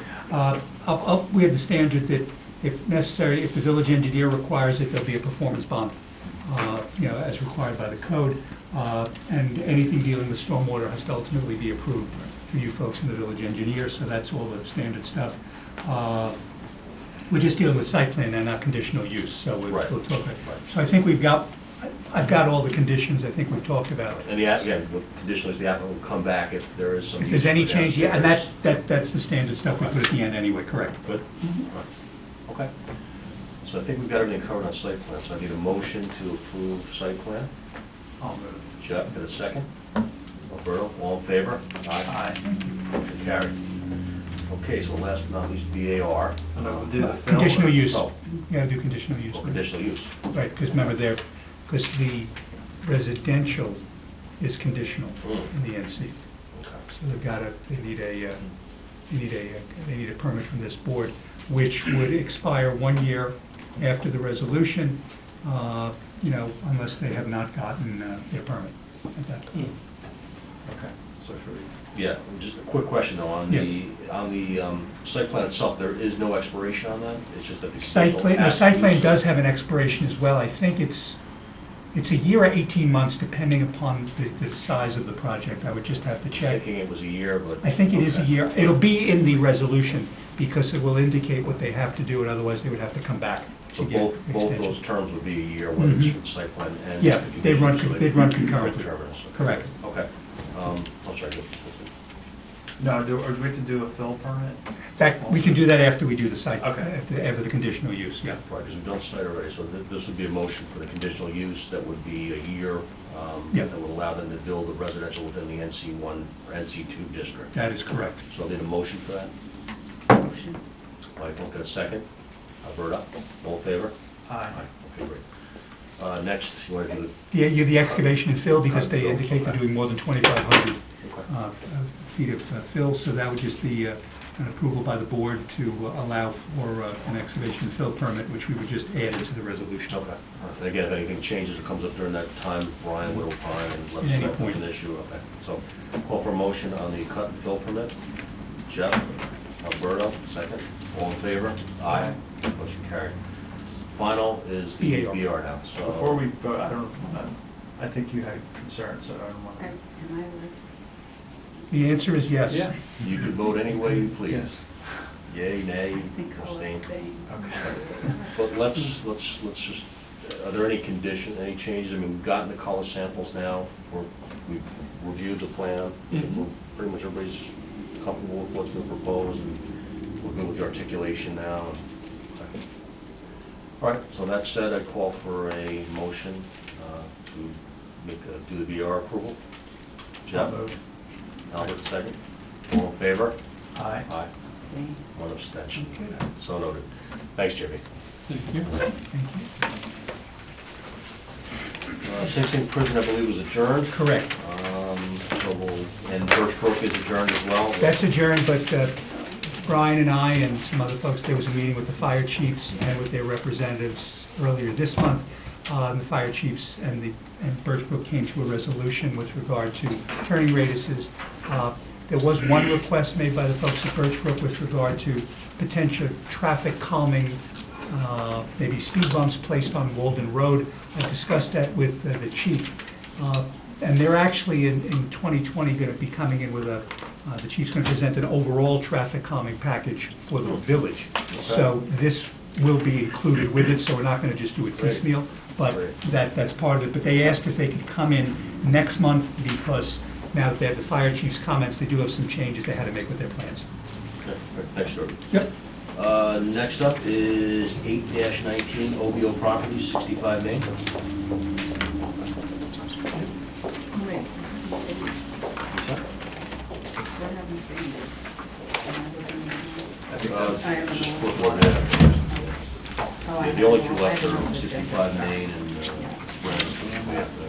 Speaker 8: we have the standard that if necessary, if the village engineer requires it, there'll be a performance bond, you know, as required by the code. And anything dealing with stormwater has to ultimately be approved for you folks in the village engineer, so that's all the standard stuff. We're just dealing with site plan and not conditional use, so we'll
Speaker 1: Right.
Speaker 8: talk about it.
Speaker 1: Right.
Speaker 8: So I think I've got all the conditions I think we've talked about.
Speaker 1: And the, again, the condition is the applicant will come back if there is some.
Speaker 8: If there's any
Speaker 1: use for
Speaker 8: change, yeah, and
Speaker 1: downstairs.
Speaker 8: that's the standard stuff we put at the end anyway, correct?
Speaker 1: Good? Okay. So I think we've got everything covered on site plan, so I need a motion to approve site plan.
Speaker 6: I'll move.
Speaker 1: Jeff, get a second? Alberto, all in favor?
Speaker 6: Aye.
Speaker 1: Motion carried. Okay, so last but not least, VAR.
Speaker 6: And then we'll do the fill.
Speaker 8: Conditional use,
Speaker 1: Oh,
Speaker 8: you gotta do conditional use.
Speaker 1: well, conditional use.
Speaker 8: Right, because remember there, because the residential is conditional in the NC.
Speaker 1: Okay.
Speaker 8: So they've got they need a permit from this board, which would expire 1 year after the resolution, you know, unless they have not gotten their permit at that point.
Speaker 6: Okay. So should we?
Speaker 1: Yeah, just a quick question though, on the site plan itself, there is no expiration on that? It's just that the.
Speaker 8: Site plan, no, site plan does have an expiration as well. I think it's a year or 18 months, depending upon the size of the project. I would just have to check.
Speaker 1: Thinking it was a year, but.
Speaker 8: I think it is a
Speaker 1: Okay.
Speaker 8: year. It'll be in the resolution, because it will indicate what they have to do, and otherwise they would have to come back
Speaker 1: So
Speaker 8: to get
Speaker 1: both those
Speaker 8: extensions.
Speaker 1: terms would be a year, whether it's
Speaker 8: Mhm.
Speaker 1: for the site plan and.
Speaker 8: Yeah,
Speaker 1: the
Speaker 8: they'd run
Speaker 1: conditions, so
Speaker 8: they'd run
Speaker 1: could be
Speaker 8: concurrently.
Speaker 1: coterminous.
Speaker 8: Correct.
Speaker 1: Okay. I'm sorry.
Speaker 6: No, do we have to do a fill permit?
Speaker 8: That, we can do that after we do the site,
Speaker 4: Okay.
Speaker 8: after the conditional use, yeah.
Speaker 1: Right, because we've done site already, so this would be a motion for the conditional use that would be a year,
Speaker 8: Yeah.
Speaker 1: that would allow them to build a residential within the NC1 or NC2 district.
Speaker 8: That is correct.
Speaker 1: So I'll need a motion for that.
Speaker 3: Motion.
Speaker 1: Michael, get a second? Alberta, all in favor?
Speaker 4: Aye.
Speaker 1: Okay, great. Next, you want to do
Speaker 8: You have the excavation and fill, because they indicate they're doing more than 2,500 feet of fill, so that would just be an approval by the board to allow for an excavation and fill permit, which we would just add into the resolution.
Speaker 1: Okay. And again, if anything changes or comes up during that time, Brian will opine and let us
Speaker 8: At any
Speaker 1: know if
Speaker 8: point.
Speaker 1: there's an issue. Okay. So call for a motion on the cut and fill permit. Jeff, Alberto, second. All in favor? Aye. Motion carried. Final is the
Speaker 8: BAR.
Speaker 1: BR now, so.
Speaker 4: Before we vote, I don't, I think you had concerns, so I don't want to.
Speaker 3: Am I allowed?
Speaker 8: The answer is yes.
Speaker 4: Yeah.
Speaker 1: You can vote any way you please. Yay, nay,
Speaker 3: I think I'll
Speaker 1: abstain.
Speaker 3: abstain.
Speaker 4: Okay.
Speaker 1: But let's just, are there any any changes? I mean, we've gotten the color samples now, we've reviewed the plan.
Speaker 2: Mhm.
Speaker 1: Pretty much everybody's comfortable with what's been proposed, and we're good with the articulation now. All right, so that said, I call for a motion to do the BR approval. Jeff? Albert, second. All in favor?
Speaker 4: Aye.
Speaker 1: Aye.
Speaker 3: Abstain.
Speaker 1: One abstention. So noted. Thanks, Jimmy.
Speaker 2: Thank you.
Speaker 8: Thank you.
Speaker 1: 16 Prison, I believe, was adjourned.
Speaker 8: Correct.
Speaker 1: So and Birchbrook is adjourned as well.
Speaker 8: That's adjourned, but Brian and I and some other folks, there was a meeting with the fire chiefs and with their representatives earlier this month. The fire chiefs and Birchbrook came to a resolution with regard to turning radiuses. There was one request made by the folks at Birchbrook with regard to potential traffic calming, maybe speed bumps placed on Walden Road. I discussed that with the chief. And they're actually in 2020 going to be coming in with the chief's going to present an overall traffic calming package for the village. So this will be included with it, so we're not going to just do it piecemeal, but that's part of it. But they asked if they could come in next month, because now that they have the fire chief's comments, they do have some changes they had to make with their plans.
Speaker 1: Okay, thanks, Jordan.
Speaker 8: Yep.
Speaker 1: Next up is 8-19 OBO Properties, 65 Main.
Speaker 3: Wait.
Speaker 1: What's that?
Speaker 3: What happens
Speaker 1: It's
Speaker 3: I have
Speaker 1: just
Speaker 3: no-
Speaker 1: flip one there.
Speaker 3: Oh, I
Speaker 1: Yeah, the only
Speaker 3: have
Speaker 1: two
Speaker 3: no-
Speaker 1: left
Speaker 3: I have
Speaker 1: are
Speaker 3: no
Speaker 1: 65
Speaker 3: agenda.
Speaker 1: Main and Brent. We have to-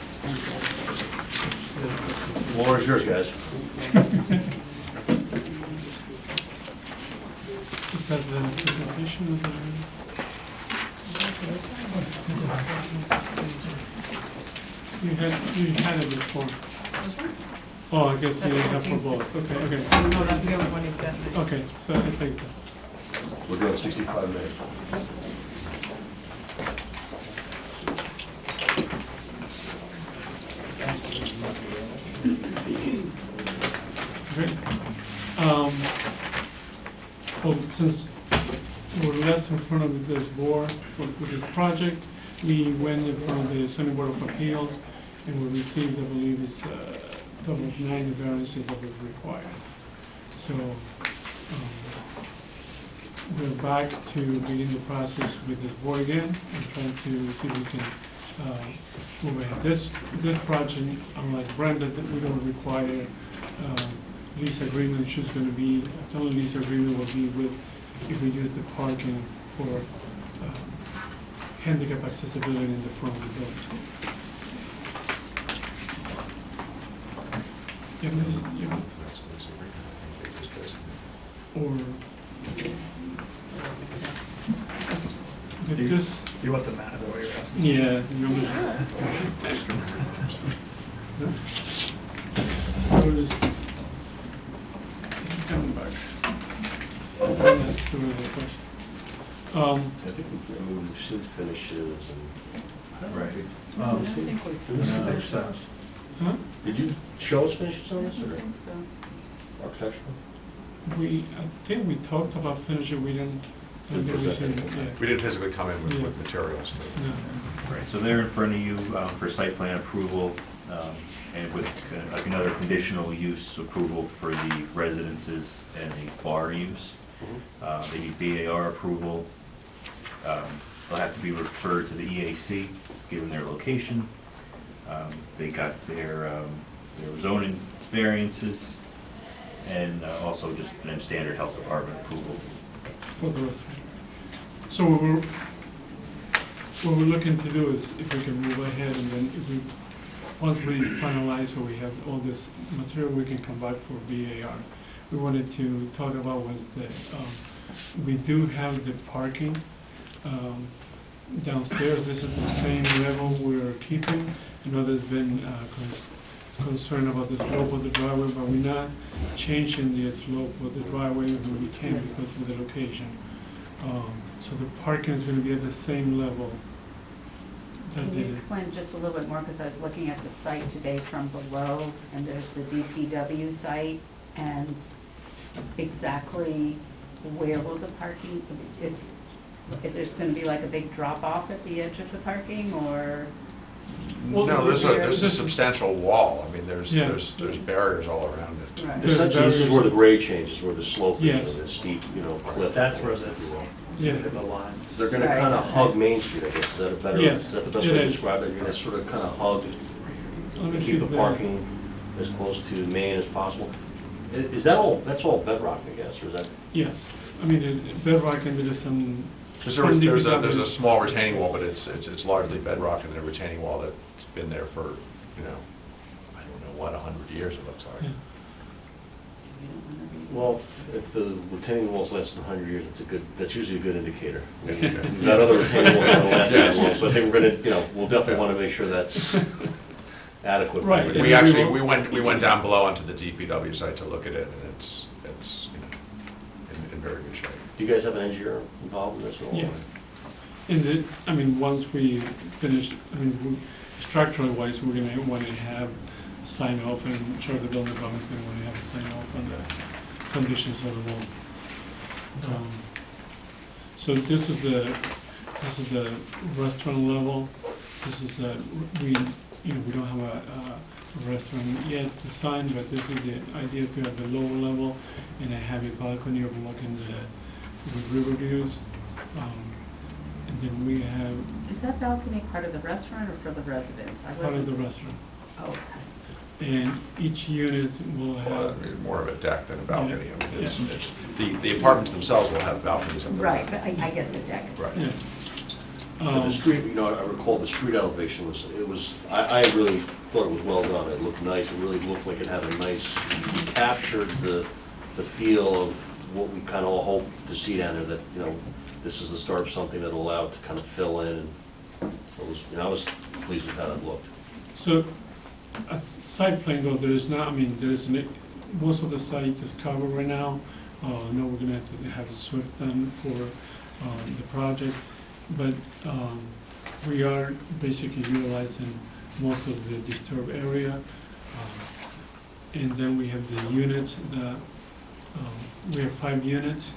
Speaker 3: Okay.
Speaker 1: Floor is yours, guys.
Speaker 2: Is that the presentation of the? You had it before. Oh, I guess you didn't have for both. Okay, okay.
Speaker 10: No, that's the only one he sent me.
Speaker 2: Okay, so I take that.
Speaker 1: We're doing 65 Main.
Speaker 2: Great. Well, since we're less in front of this board with this project, we went in front of the zoning board of appeals, and we received, I believe, it's double 9 variances that was required. So, we're back to begin the process with this board again, and trying to see if we can move ahead. This project, unlike Brenda, that we don't require lease agreement. It's just gonna be, the only lease agreement will be with, if we use the parking for handicap accessibility in the front of the building. Or,
Speaker 4: Do
Speaker 2: this,
Speaker 4: you want the map, is that what you're asking?
Speaker 2: yeah, he's coming back. That's the real question.
Speaker 1: I think we've seen finishes and.
Speaker 5: Right.
Speaker 10: I think we've seen
Speaker 2: Huh?
Speaker 1: Did you show us finishes on this
Speaker 3: I
Speaker 1: or
Speaker 3: think so.
Speaker 1: architectural?
Speaker 2: I think we talked about finishing, we didn't, I think we
Speaker 1: Present
Speaker 2: should,
Speaker 1: anything.
Speaker 2: yeah.
Speaker 11: We didn't physically come in
Speaker 2: Yeah.
Speaker 11: with materials to.
Speaker 2: No.
Speaker 5: Right, so they're in front of you for site plan approval, and with like another conditional use approval for the residences and the bar use. They need BAR approval. They'll have to be referred to the EAC, given their location. They got their zoning variances, and also just then standard health department approval.
Speaker 2: For the restaurant. So what we're looking to do is if we can move ahead and then if we, once we finalize or we have all this material, we can come back for BAR. We wanted to talk about was the, we do have the parking downstairs. This is the same level we're keeping. I know there's been concern about the slope of the driveway, but we're not changing the slope of the driveway when we can because of the location. So the parking is gonna be at the same level that
Speaker 3: Can
Speaker 2: they
Speaker 3: you
Speaker 2: did.
Speaker 3: explain just a little bit more, because I was looking at the site today from below, and there's the DPW site, and exactly where will the parking, if there's gonna be like a big drop off at the edge of the parking, or?
Speaker 2: Well,
Speaker 11: No, there's a
Speaker 2: this is-
Speaker 11: substantial wall. I mean, there's
Speaker 2: Yeah.
Speaker 11: barriers all around it.
Speaker 3: Right.
Speaker 2: There's
Speaker 1: Essentially, this is
Speaker 2: barriers.
Speaker 1: where the grade changes, where the slope
Speaker 2: Yes.
Speaker 1: is, and the steep, cliff.
Speaker 4: That's where
Speaker 1: if
Speaker 4: this,
Speaker 1: you will.
Speaker 2: Yeah.
Speaker 4: the lines.
Speaker 1: They're gonna
Speaker 3: Right.
Speaker 1: kinda hug Main Street, I guess, is that a better,
Speaker 2: Yes,
Speaker 1: is that the best
Speaker 2: it
Speaker 1: way to
Speaker 2: is.
Speaker 1: describe it? You're gonna sort of kinda hug,
Speaker 2: Let me see
Speaker 1: keep the
Speaker 2: if
Speaker 1: parking as close to Main as possible. Is that all, that's all bedrock, I guess, or is that?
Speaker 2: Yes, I mean, bedrock and there is some.
Speaker 11: There's a small retaining wall, but it's largely bedrock and a retaining wall that's been there for, I don't know what, 100 years it looks like.
Speaker 2: Yeah.
Speaker 1: Well, if the retaining wall's less than 100 years, that's usually a good indicator.
Speaker 11: Yeah.
Speaker 1: We've got other retaining walls that don't last that
Speaker 11: Yes.
Speaker 1: long, so I think we're gonna, we'll definitely wanna make sure that's adequate.
Speaker 2: Right.
Speaker 11: We actually, we went down below onto the DPW site to look at it, and it's in very good shape.
Speaker 1: Do you guys have an engineer involved in this at all?
Speaker 2: Yeah. And once we finish, structural wise, we're gonna wanna have a sign off, and I'm sure the building department's gonna wanna have a sign off on the conditions of the wall. So this is the restaurant level. This is we don't have a restaurant yet designed, but this is the idea to have the lower level and I have a balcony overlooking the river views. And then we have
Speaker 3: Is that balcony part of the restaurant or for the residents? I
Speaker 2: part of the
Speaker 3: wasn't-
Speaker 2: restaurant.
Speaker 3: Oh, okay.
Speaker 2: And each unit will
Speaker 11: Well,
Speaker 2: have,
Speaker 11: I mean, more of a deck than a balcony. I mean,
Speaker 2: Yeah.
Speaker 11: the apartments themselves will have balconies up there.
Speaker 3: Right, but I guess the deck is.
Speaker 11: Right.
Speaker 2: yeah.
Speaker 1: And the street, I recall the street elevation I really thought it was well done. It looked nice. It really looked like it had a nice, you captured the feel of what we kind of all hoped to see down there, that, this is the start of something that'll allow it to kind of fill in. So I was pleased with how it looked.
Speaker 2: So, as site plan though, there is not, there is, most of the site is covered right now. Now we're gonna have to have a SWIP done for the project, but we are basically utilizing most of the disturbed area. And then we have the units that, we have 5 units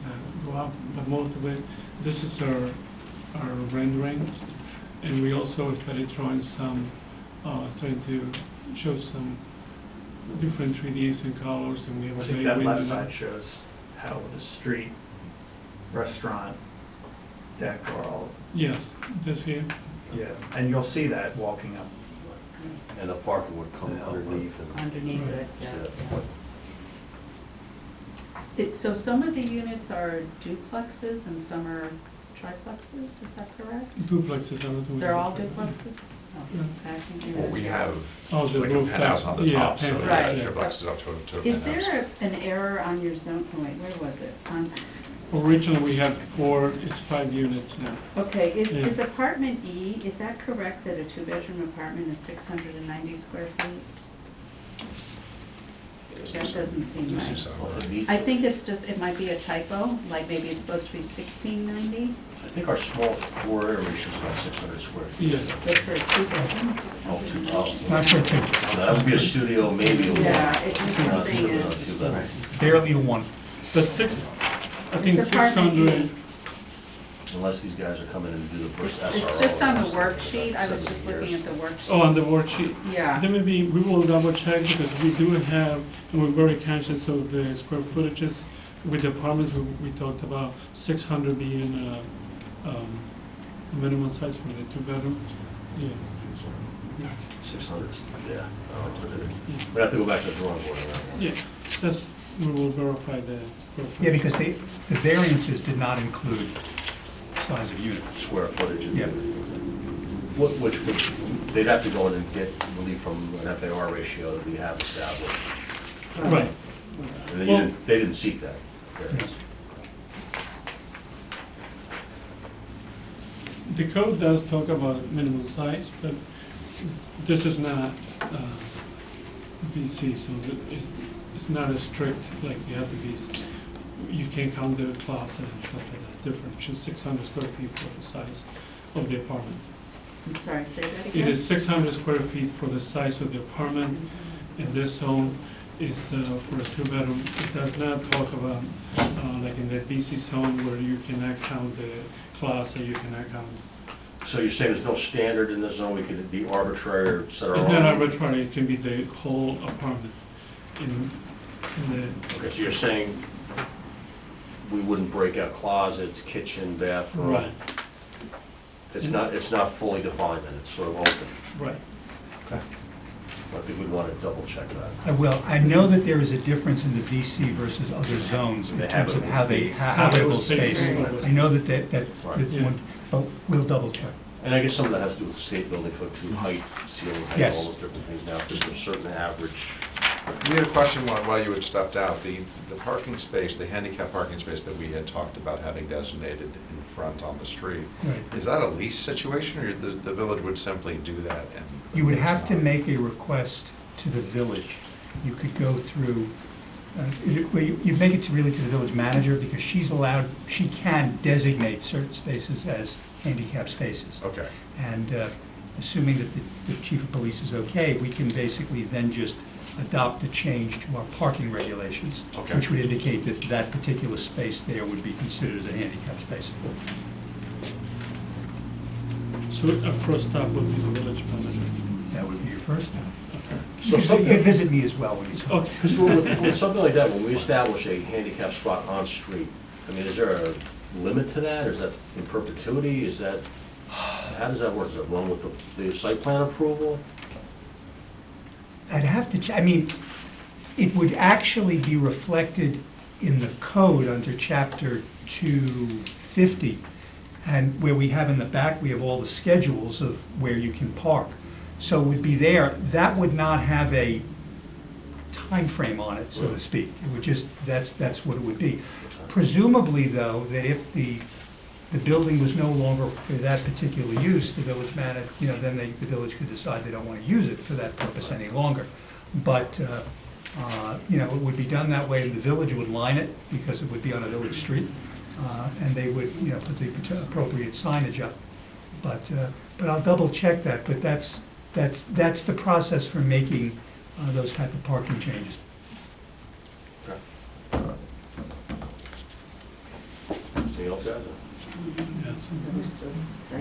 Speaker 2: that go up, but most of it, this is our rendering. And we also started drawing trying to show some different 3Ds and colors, and we have
Speaker 4: I
Speaker 2: a
Speaker 4: think
Speaker 2: bay
Speaker 4: that
Speaker 2: window.
Speaker 4: left side shows how the street, restaurant, deck are all,
Speaker 2: Yes, this here.
Speaker 4: yeah, and you'll see that walking up.
Speaker 1: And the parking would come underneath and.
Speaker 3: Underneath
Speaker 2: Right.
Speaker 3: it, yeah.
Speaker 1: Yeah.
Speaker 3: So some of the units are duplexes and some are triplexes, is that correct?
Speaker 2: Duplexes, I don't know.
Speaker 3: They're all duplexes? Oh,
Speaker 2: Yeah.
Speaker 3: I think
Speaker 11: Well, we have
Speaker 2: Oh, the
Speaker 11: like a
Speaker 2: rooftop.
Speaker 11: penthouse on the
Speaker 2: Yeah,
Speaker 11: top, so
Speaker 2: penthouse,
Speaker 11: yeah,
Speaker 3: yeah.
Speaker 11: triplex is up to a penthouse.
Speaker 3: Is there an error on your zone, oh wait, where was it?
Speaker 2: Originally, we had 4, it's 5 units now.
Speaker 3: Okay, is
Speaker 2: Yeah.
Speaker 3: apartment E, is that correct that a 2-bedroom apartment is 690 square feet? That doesn't seem
Speaker 11: You see
Speaker 3: right.
Speaker 11: somewhere.
Speaker 1: Well, it meets-
Speaker 3: I think it's just, it might be a typo, like maybe it's supposed to be 1690,
Speaker 1: I think our small floor area ratio is about 600 square feet.
Speaker 2: Yeah.
Speaker 3: but for a 2-bedroom,
Speaker 1: Oh,
Speaker 3: 690.
Speaker 2: Not for two.
Speaker 1: That would be a studio, maybe a one.
Speaker 3: Yeah, it's the
Speaker 1: Not
Speaker 3: thing
Speaker 1: two,
Speaker 3: is.
Speaker 1: not two bedrooms.
Speaker 8: Barely a one.
Speaker 2: The 6, I think
Speaker 3: It's apartment
Speaker 2: 600.
Speaker 3: E.
Speaker 1: Unless these guys are coming in to do the first SRO.
Speaker 3: It's just on the
Speaker 1: that's
Speaker 3: worksheet, I was
Speaker 1: 70
Speaker 3: just looking
Speaker 1: years.
Speaker 3: at the worksheet.
Speaker 2: Oh, on the worksheet.
Speaker 3: Yeah.
Speaker 2: Then maybe we will double check because we do have, and we're very conscious of the square footages. with the apartments, we talked about 600 being minimum size for the two bedrooms. Yeah.
Speaker 1: 600, yeah. We'd have to go back to the drawing board on that one.
Speaker 2: Yeah, that's, we will verify the.
Speaker 8: Yeah, because the variances did not include size of unit.
Speaker 1: Square footage.
Speaker 8: Yeah.
Speaker 1: Which would, they'd have to go in and get relief from an FAR ratio that we have established.
Speaker 2: Right.
Speaker 1: And
Speaker 2: Well-
Speaker 1: they didn't seek that. variance.
Speaker 2: The code does talk about minimum size, but this is not VC, so it's not as strict like the other VC. You can count the closet and stuff like that, different, just 600 square feet for the size of the apartment.
Speaker 3: I'm sorry, say that
Speaker 2: It
Speaker 3: again?
Speaker 2: is 600 square feet for the size of the apartment, and this zone is for a two-bedroom. It does not talk about, like in the BC zone where you cannot count the closet, you cannot count.
Speaker 1: So you're saying there's no standard in this zone, we could be arbitrary or set our
Speaker 2: It's
Speaker 1: own?
Speaker 2: not arbitrary, it can be the whole apartment. In
Speaker 1: Okay, so you're saying we wouldn't break out closets, kitchen, bathroom?
Speaker 2: Right,
Speaker 1: It's not fully defined and it's sort of open.
Speaker 2: right.
Speaker 1: Okay. I think we'd want to double check that.
Speaker 8: I will. I know that there is a difference in the VC versus other zones in
Speaker 1: The
Speaker 8: terms of
Speaker 1: habitable
Speaker 8: how they,
Speaker 1: space.
Speaker 8: habitable space.
Speaker 2: Habitable space.
Speaker 8: I know that's
Speaker 1: Right.
Speaker 8: one, but we'll double check.
Speaker 1: And I guess some of that has to do with the state building code too, height, ceiling height,
Speaker 8: Yes.
Speaker 1: all those different things now, there's a certain average.
Speaker 11: We had a question while you had stepped out. The parking space, the handicap parking space that we had talked about having designated in front on the street,
Speaker 8: Right.
Speaker 11: is that a lease situation, or the village would simply do that? And
Speaker 8: You would have to make a request to the village. You could go through, you'd make it to really to the village manager, because she's allowed, she can designate certain spaces as handicap spaces.
Speaker 11: Okay,
Speaker 8: And assuming that the chief of police is okay, we can basically then just adopt a change to our parking regulations,
Speaker 11: Okay.
Speaker 8: which would indicate that that particular space there would be considered as a handicap space.
Speaker 2: So a first stop would be the village manager.
Speaker 8: That would be your first step.
Speaker 1: So
Speaker 8: You
Speaker 1: something-
Speaker 8: could visit me as well when you come.
Speaker 2: Okay.
Speaker 1: Because with something like that, when we establish a handicap spot on street, I mean, is there a limit to that? Is that in perpetuity? Is that, how does that work? Is that run with the site plan approval?
Speaker 8: I'd have to, I mean, it would actually be reflected in the code under chapter 250, and where we have in the back, we have all the schedules of where you can park. So it would be there. That would not have a time frame on it, so to speak. It would just, that's what it would be. Presumably, though, that if the building was no longer for that particular use, the village manager, then the village could decide they don't want to use it for that purpose any longer. But, it would be done that way, and the village would line it, because it would be on a village street, and they would, put the appropriate signage up. But I'll double check that, but that's the process for making those type of parking changes.
Speaker 1: Okay. Anything else, guys?
Speaker 2: Yeah, so-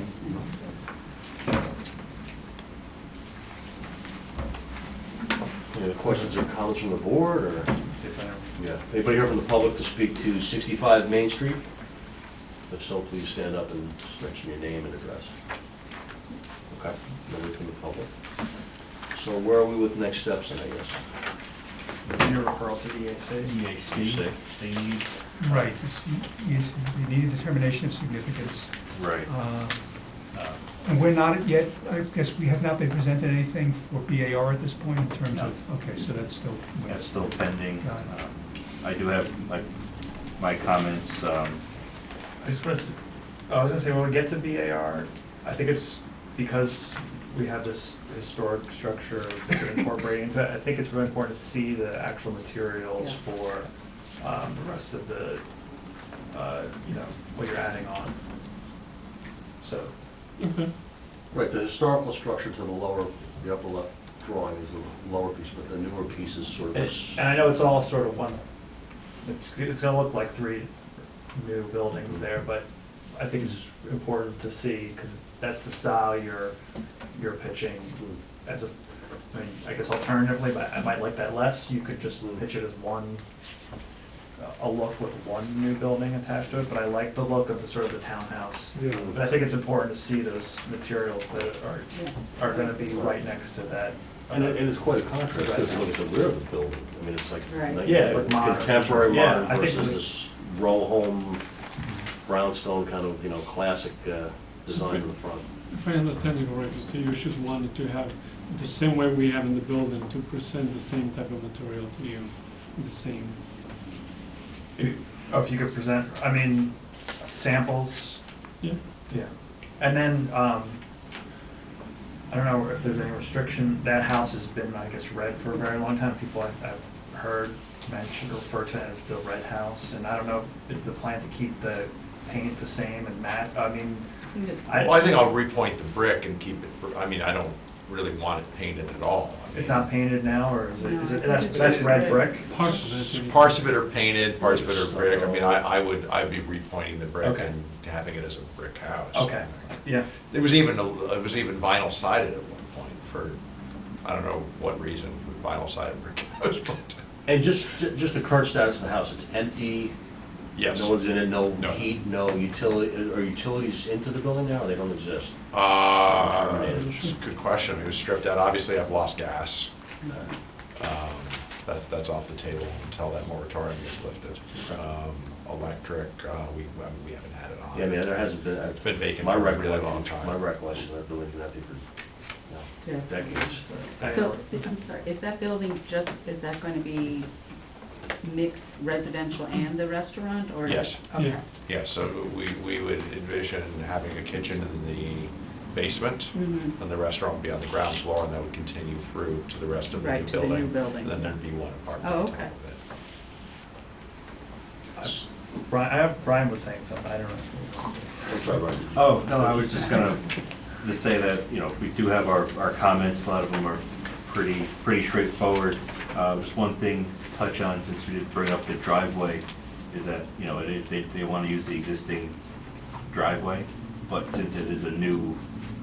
Speaker 1: Any other questions or comments from the board, or?
Speaker 4: See if I know.
Speaker 1: Yeah. Anybody here from the public to speak to 65 Main Street? If so, please stand up and mention your name and address. Okay, nobody from the public. So where are we with next steps, then, I guess?
Speaker 4: Your referral to the EAC.
Speaker 5: EAC, they need,
Speaker 8: Right, yes, they need a determination of significance.
Speaker 1: Right.
Speaker 8: And we're not yet, I guess we have not been presented anything for BAR at this point in terms of, okay, so that's still.
Speaker 5: that's still pending.
Speaker 8: Got it.
Speaker 5: I do have my comments,
Speaker 4: I just want to, I was gonna say, when we get to BAR, I think it's because we have this historic structure that we're incorporating into it, I think it's really important to see the actual materials
Speaker 3: Yeah.
Speaker 4: for the rest of the, what you're adding on. So,
Speaker 2: Okay,
Speaker 1: Right, the historical structure to the lower, the upper left drawing is the lower piece, but the newer piece is sort of
Speaker 4: and
Speaker 1: this.
Speaker 4: and I know it's all sort of one, it's gonna look like three new buildings there, but I think it's important to see, because that's the style you're pitching as a, I mean, I guess alternatively, but I might like that less, you could just pitch it as one
Speaker 6: a look with one new building attached to it, but I like the look of the sort of the townhouse.
Speaker 7: Yeah.
Speaker 6: But I think it's important to see those materials that are gonna be right next to that.
Speaker 1: And it's quite a contrast, if you look at the rear of the building, I mean, it's like,
Speaker 3: Right.
Speaker 1: like
Speaker 6: Yeah, it's like modern.
Speaker 1: contemporary
Speaker 6: Yeah,
Speaker 1: modern
Speaker 6: I think
Speaker 1: versus
Speaker 6: we-
Speaker 1: this row home, brownstone kind of, you know, classic design in the front.
Speaker 2: If I understand you correctly, so you should want it to have the same way we have in the building, to present the same type of material to you, the same.
Speaker 6: Oh, if you could present, I mean, samples,
Speaker 2: Yeah.
Speaker 6: yeah. And then, I don't know if there's any restriction, that house has been, I guess, red for a very long time. People I've heard mentioned, refer to as the red house, and I don't know, is the plan to keep the paint the same and matte, I mean,
Speaker 11: Well, I think I'll repoint the brick and keep it, I mean, I don't really want it painted at all. I mean,
Speaker 6: it's not painted now, or is
Speaker 3: No,
Speaker 6: it,
Speaker 3: I think
Speaker 6: that's
Speaker 3: it's
Speaker 6: red
Speaker 3: red.
Speaker 6: brick?
Speaker 2: Parts of it.
Speaker 11: Parts of it are painted, parts of it are brick. I mean, I'd be repointing the brick
Speaker 6: Okay.
Speaker 11: and having it as a brick house.
Speaker 6: Okay, yeah.
Speaker 11: It was even vinyl sided at one point for, I don't know what reason, vinyl sided brick house, but,
Speaker 1: And just the current status of the house, it's empty,
Speaker 11: yes.
Speaker 1: no one's in it, no
Speaker 11: No.
Speaker 1: heat, no utility, are utilities into the building now, or they don't exist?
Speaker 11: It's a good question. It was stripped out. Obviously, I've lost gas. That's off the table until that moratorium gets lifted. Electric, we haven't had it on.
Speaker 1: Yeah, I mean, there hasn't been.
Speaker 11: It's been vacant
Speaker 1: my
Speaker 11: for a really
Speaker 1: recollection-
Speaker 11: long time.
Speaker 1: My recollection, that building's been empty for, you know,
Speaker 3: Yeah.
Speaker 1: decades.
Speaker 3: So, I'm sorry, is that building just, is that going to be mixed residential and the restaurant, or?
Speaker 11: Yes.
Speaker 3: Okay.
Speaker 2: Yeah.
Speaker 11: Yeah, so we would envision having a kitchen in the basement,
Speaker 3: Mhm.
Speaker 11: and the restaurant would be on the ground floor, and that would continue through to the rest of the
Speaker 3: Right,
Speaker 11: new
Speaker 3: to the
Speaker 11: building.
Speaker 3: new building.
Speaker 11: And then there'd be one apartment
Speaker 3: Oh,
Speaker 11: on top
Speaker 3: okay.
Speaker 11: of it.
Speaker 6: Brian was saying something, I don't know.
Speaker 1: I'm sorry, Brian.
Speaker 5: Oh, no, I was just gonna just say that, you know, we do have our comments, a lot of them are pretty straightforward. Just one thing to touch on, since we did bring up the driveway, is that, you know, it is, they wanna use the existing driveway, but since it is a new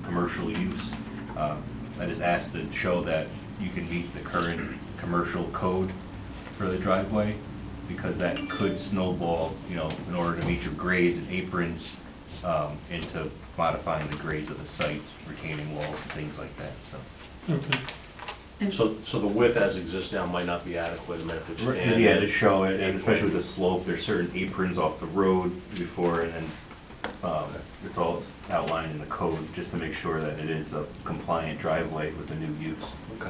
Speaker 5: commercial use, I just asked to show that you can meet the current commercial code for the driveway, because that could snowball, you know, in order to meet your grades and aprons, into modifying the grades of the site, retaining walls and things like that, so.
Speaker 2: Okay.
Speaker 3: And-
Speaker 1: So the width as exists now might not be adequate, and have to expand.
Speaker 5: Yeah, to show it, and especially with the slope, there's certain aprons off the road before, and then, it's all outlined in the code, just to make sure that it is a compliant driveway with the new use.
Speaker 1: Okay.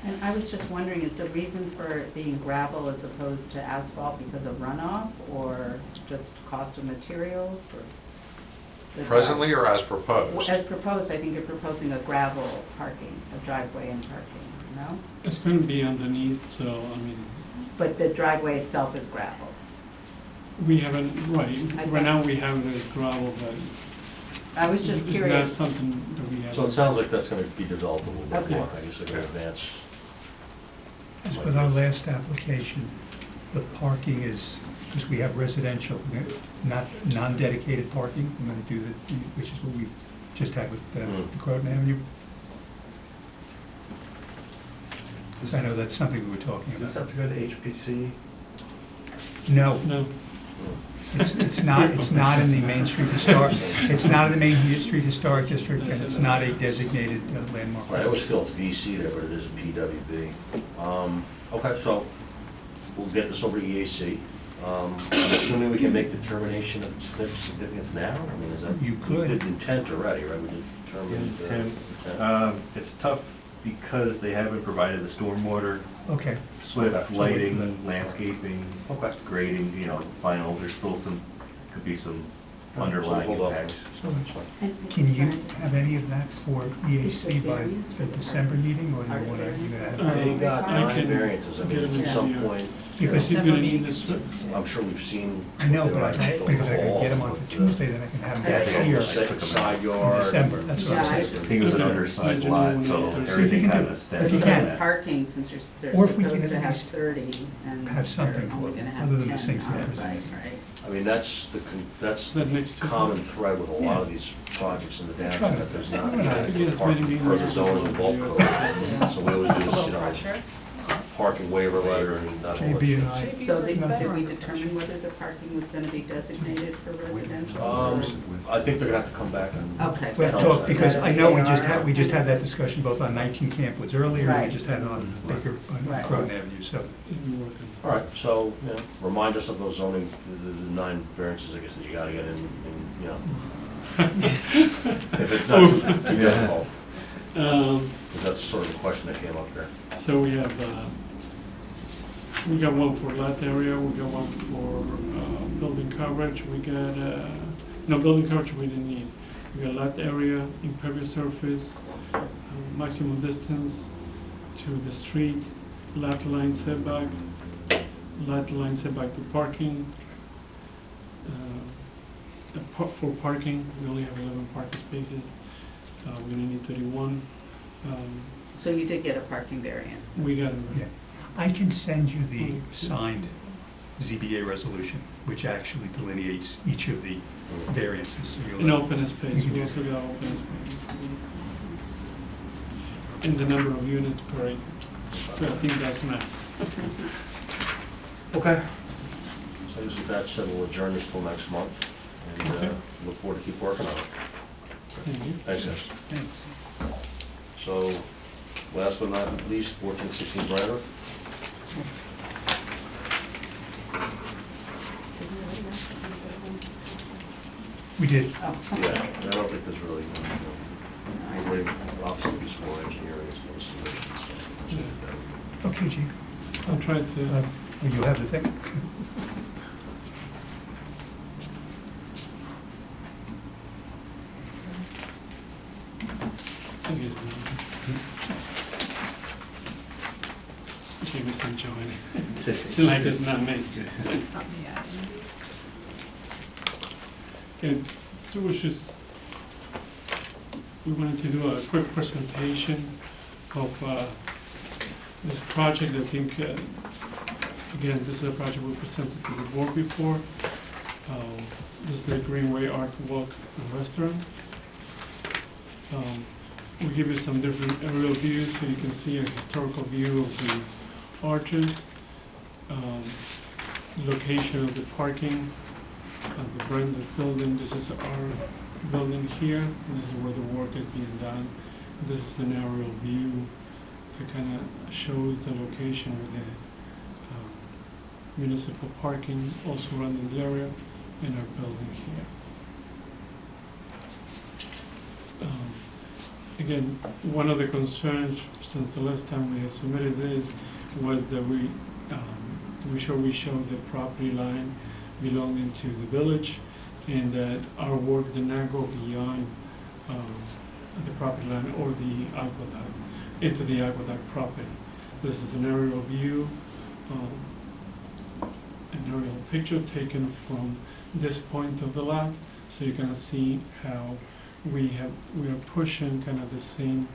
Speaker 3: And I was just wondering, is the reason for it being gravel as opposed to asphalt because of runoff, or just cost of materials, or? the
Speaker 11: Presently or as proposed?
Speaker 3: As proposed, I think you're proposing a gravel parking, a driveway and parking, no?
Speaker 2: It's going to be underneath, so, I mean,
Speaker 3: But the driveway itself is gravel.
Speaker 2: we haven't, right now we have it as gravel, but
Speaker 3: I was just
Speaker 2: it's not
Speaker 3: curious.
Speaker 2: something that we have.
Speaker 1: So it sounds like that's gonna be developed a little bit
Speaker 3: Okay.
Speaker 1: more, I guess they're gonna advance.
Speaker 8: As with our last application, the parking is, because we have residential, not non-dedicated parking, I'm gonna do the, which is what we just had with Croton Avenue. Because I know that's something we were talking
Speaker 6: Does this
Speaker 8: about.
Speaker 6: have to go to HPC?
Speaker 8: No,
Speaker 2: No,
Speaker 8: it's not in the Main Street Historic, it's not in the Main Street Historic District, and it's not a designated landmark.
Speaker 1: I always feel it's VC there, but it is a PWB. Okay, so we'll get this over to EAC. I'm assuming we can make determination of significance now? I mean, is that?
Speaker 8: You could.
Speaker 1: We did intent already, right? We determined.
Speaker 5: Intent.
Speaker 1: intent.
Speaker 5: It's tough because they haven't provided the stormwater,
Speaker 8: Okay,
Speaker 5: SWIFT,
Speaker 8: So wait for
Speaker 5: lighting,
Speaker 8: that.
Speaker 5: landscaping,
Speaker 1: Okay.
Speaker 5: grading, you know, final, there's still some, could be some underlying
Speaker 1: hold off.
Speaker 5: impacts.
Speaker 8: so
Speaker 1: That's fine.
Speaker 8: can you have any of that for EAC by the December meeting, or do you want to, you're gonna have?
Speaker 1: They got
Speaker 2: I
Speaker 1: 9
Speaker 2: can
Speaker 1: variances, I mean,
Speaker 2: get it
Speaker 1: at some
Speaker 2: with you.
Speaker 1: point,
Speaker 8: Because
Speaker 2: you're gonna need this.
Speaker 1: I'm sure we've seen.
Speaker 8: I know, but
Speaker 1: they
Speaker 8: I,
Speaker 1: were
Speaker 8: but if I
Speaker 1: the
Speaker 8: could get them on
Speaker 1: wall
Speaker 8: for
Speaker 1: with the-
Speaker 8: Tuesday, then I can have
Speaker 1: Yeah,
Speaker 8: them
Speaker 1: they
Speaker 8: here
Speaker 1: got the side yard.
Speaker 8: in December, that's what I'm
Speaker 3: Yeah,
Speaker 8: saying.
Speaker 5: I think it was an undersized
Speaker 2: Okay.
Speaker 5: lot, so
Speaker 2: See if
Speaker 8: you
Speaker 5: everything
Speaker 8: can
Speaker 5: kind
Speaker 8: do-
Speaker 5: of stems
Speaker 8: if you
Speaker 5: on
Speaker 8: can.
Speaker 5: that.
Speaker 3: Parking, since they're
Speaker 8: Or if we can
Speaker 3: supposed to
Speaker 8: at
Speaker 3: have
Speaker 8: least
Speaker 3: 30, and
Speaker 8: have something
Speaker 3: they're only
Speaker 8: for-
Speaker 3: gonna have
Speaker 8: other than the
Speaker 3: 10
Speaker 8: things that
Speaker 3: on
Speaker 8: are
Speaker 3: site, right?
Speaker 1: I mean, that's
Speaker 2: That
Speaker 1: the
Speaker 2: makes two
Speaker 1: common
Speaker 2: sense.
Speaker 1: thread with a lot of these projects in the
Speaker 8: Try
Speaker 1: downtown,
Speaker 8: to-
Speaker 1: that there's not
Speaker 8: Yeah,
Speaker 1: adequate
Speaker 2: as many
Speaker 1: parking per the
Speaker 2: meetings as
Speaker 1: zoning
Speaker 2: possible.
Speaker 1: and bulk code. So we always do this, you know, parking waiver letter and that whole.
Speaker 8: JB and I,
Speaker 3: So did we determine whether the parking was gonna be designated for residential? or-
Speaker 1: I think they're gonna have to come back and.
Speaker 3: Okay.
Speaker 8: well, talk, because I know we just
Speaker 3: Right.
Speaker 8: had that discussion both on 19 Camp Woods earlier, and we
Speaker 3: Right.
Speaker 8: just had it on Baker, on
Speaker 3: Right.
Speaker 8: Croton Avenue, so.
Speaker 2: We're working.
Speaker 1: All right, so, you know, remind us of those zoning, the 9 variances, I guess, that you gotta get in, you know. If it's not too difficult, because that's sort of the question that came up there.
Speaker 2: So we have, we got one for lot area, we got one for building coverage, we got, no, building coverage we didn't need. We got lot area, impervious surface, maximum distance to the street, lot line setback to parking. For parking, we only have 11 parking spaces, we're gonna need 31.
Speaker 3: So you did get a parking variance?
Speaker 2: We got it.
Speaker 8: Yeah. I can send you the signed ZBA resolution, which actually delineates each of the variances. So you'll-
Speaker 2: An open space, we also got open space. And the number of units per acre. So I think that's enough.
Speaker 1: Okay. So I guess with that said, we'll adjourn this till next month, and
Speaker 2: Okay.
Speaker 1: look forward to keep working on it.
Speaker 2: Thank you.
Speaker 1: Thanks, guys.
Speaker 8: Thanks.
Speaker 1: So, last but not least, 1416 Brandon.
Speaker 8: We did.
Speaker 3: Oh,
Speaker 1: Yeah, I don't think there's really, we're waiting, obviously, be more engineering, as well as submissions. so.
Speaker 8: Okay, Chief.
Speaker 2: I'll try to,
Speaker 8: You have the thing?
Speaker 2: thank you. Give me some joy. It's like it's not me.
Speaker 10: It's not me,
Speaker 2: And so it was just, we wanted to do a quick presentation of this project. I think, again, this is a project we presented to the board before. This is the Greenway Art Walk and Restaurant. We give you some different aerial views so you can see a historical view of the arches, location of the parking, the branded building. This is our building here, and this is where the work is being done. This is an aerial view that kind of shows the location of the municipal parking also around the area in our building here. Again, one of the concerns since the last time we had submitted this was that we showed the property line belonging to the village, and that our work did not go beyond the property line or the aqueduct, into the aqueduct property. This is an aerial view, an aerial picture taken from this point of the lot, so you're gonna see how we are pushing kind of the same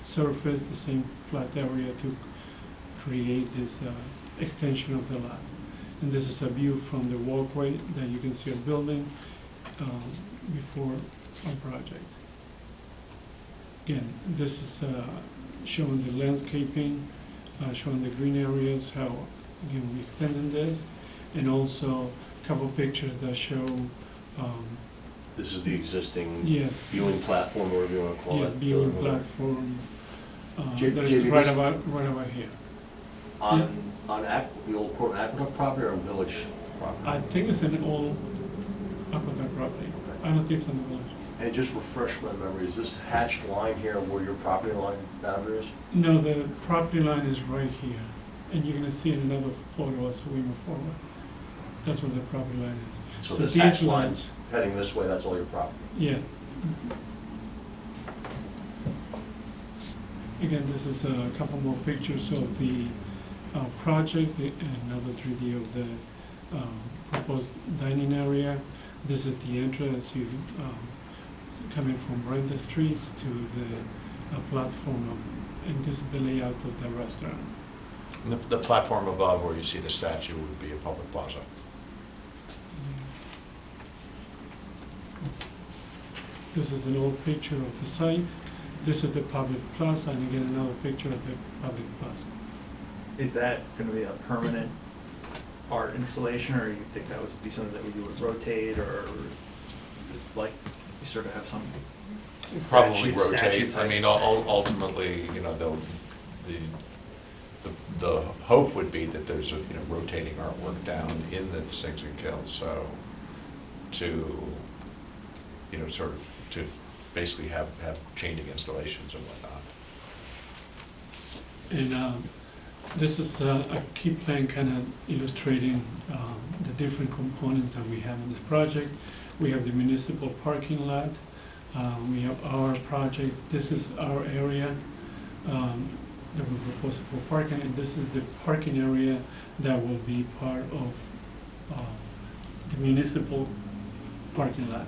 Speaker 2: surface, the same flat area to create this extension of the lot. And this is a view from the walkway that you can see our building before our project. Again, this is showing the landscaping, showing the green areas, how, again, we extended this, and also a couple pictures that show
Speaker 1: This is the existing
Speaker 2: yes,
Speaker 1: viewing platform, or whatever you want to call
Speaker 2: yeah,
Speaker 1: it.
Speaker 2: viewing platform
Speaker 1: J-
Speaker 2: that is
Speaker 1: JB,
Speaker 2: right
Speaker 1: this-
Speaker 2: about here.
Speaker 1: On the old Croton Aqueduct property or village property?
Speaker 2: I think it's an old aqueduct property. I don't think it's on the village.
Speaker 1: And just refresh my memory, is this hatched line here where your property line boundary is?
Speaker 2: No, the property line is right here, and you're gonna see in another photo as we move forward. That's where the property line is.
Speaker 1: So this
Speaker 2: these
Speaker 1: hatched
Speaker 2: lines-
Speaker 1: line's heading this way, that's all your property?
Speaker 2: Yeah. Again, this is a couple more pictures of the project, another 3D of the proposed dining area. This is the entrance, you coming from Brenda Street to the platform, and this is the layout of the restaurant.
Speaker 11: And the platform above where you see the statue would be a public plaza.
Speaker 2: This is an old picture of the site. This is the public plaza, and again, another picture of the public plaza.
Speaker 6: is that gonna be a permanent art installation, or you think that would be something that you would rotate, or like, you sort of have some
Speaker 11: Probably
Speaker 6: statue
Speaker 11: rotate, I
Speaker 6: type?
Speaker 11: mean, ultimately, you know, the hope would be that there's a, you know, rotating artwork down in the sinks and kilns, so to, you know, sort of, to basically have changing installations and whatnot.
Speaker 2: And this is a key plan kind of illustrating the different components that we have in this project. We have the municipal parking lot. We have our project. This is our area that we're proposing for parking, and this is the parking area that will be part of the municipal parking lot.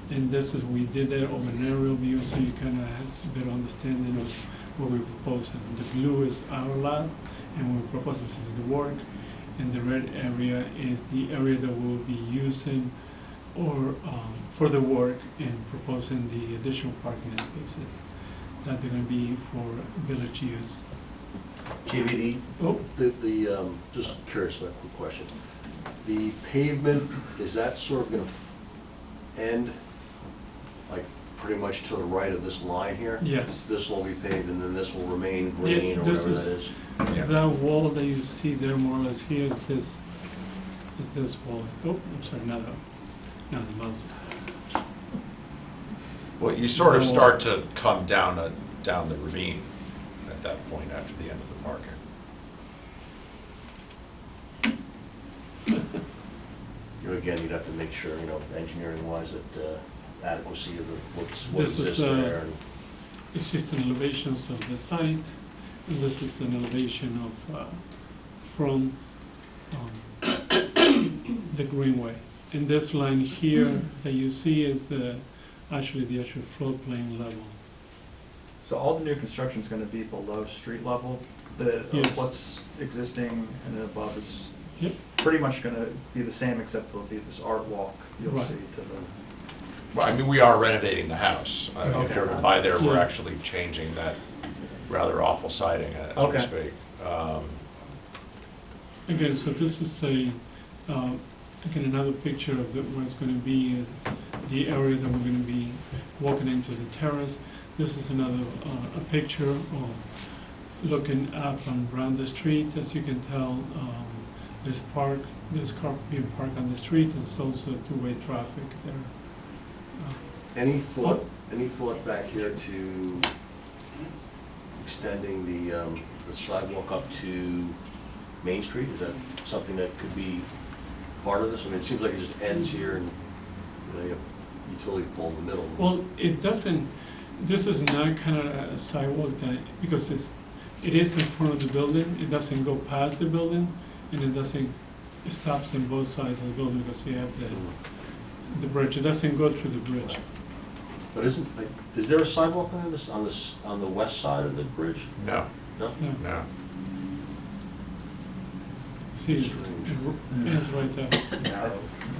Speaker 2: And this is, we did that over an aerial view, so you kind of have a better understanding of what we propose. And the blue is our lot, and we propose this is the work, and the red area is the area that we'll be using or for the work and proposing the additional parking spaces that they're gonna be for village use.
Speaker 1: JVD,
Speaker 2: Oh,
Speaker 1: just curious, a quick question. The pavement, is that sort of gonna end, like, pretty much to the right of this line here?
Speaker 2: yes.
Speaker 1: This will be paved and then this will remain green or
Speaker 2: this
Speaker 1: whatever
Speaker 2: is-
Speaker 1: that is?
Speaker 11: Yeah.
Speaker 2: That wall that you see there more or less here is this wall. Oh, I'm sorry, not the mouse is.
Speaker 11: Well, you sort of start to come down the ravine at that point after the end of the parking.
Speaker 1: You know, again, you'd have to make sure, you know, engineering wise, that adequacy of what
Speaker 2: This is,
Speaker 1: exists there. and-
Speaker 2: Existing elevations of the site, and this is an elevation of, from the greenway. And this line here that you see is actually the actual floodplain level.
Speaker 6: So all the new construction is gonna be below street level?
Speaker 2: Yes.
Speaker 6: What's existing and then above is
Speaker 2: Yep.
Speaker 6: pretty much gonna be the same, except there'll be this art walk you'll
Speaker 2: Right.
Speaker 6: see to the.
Speaker 11: Well, I mean, we are renovating the house. If
Speaker 6: Okay.
Speaker 11: you're by there, we're
Speaker 2: Yeah.
Speaker 11: actually changing that rather awful siding as we
Speaker 6: Okay.
Speaker 11: speak.
Speaker 2: Again, so this is again, another picture of where it's gonna be, the area that we're gonna be walking into the terrace. This is another, a picture of looking up and around the street. As you can tell, there's car being parked on the street. There's also two-way traffic there.
Speaker 1: Any thought back here to extending the sidewalk up to Main Street? Is that something that could be part of this? I mean, it seems like it just ends here and, you know, you have utility pole in the middle.
Speaker 2: Well, it doesn't, this is not kind of a sidewalk that, because it is in front of the building, it doesn't go past the building, and it stops on both sides of the building because you have the bridge, it doesn't go through the bridge.
Speaker 1: But is there a sidewalk on the west side of the bridge?
Speaker 11: No,
Speaker 1: No?
Speaker 2: No,
Speaker 11: no.
Speaker 2: see, it ends right there.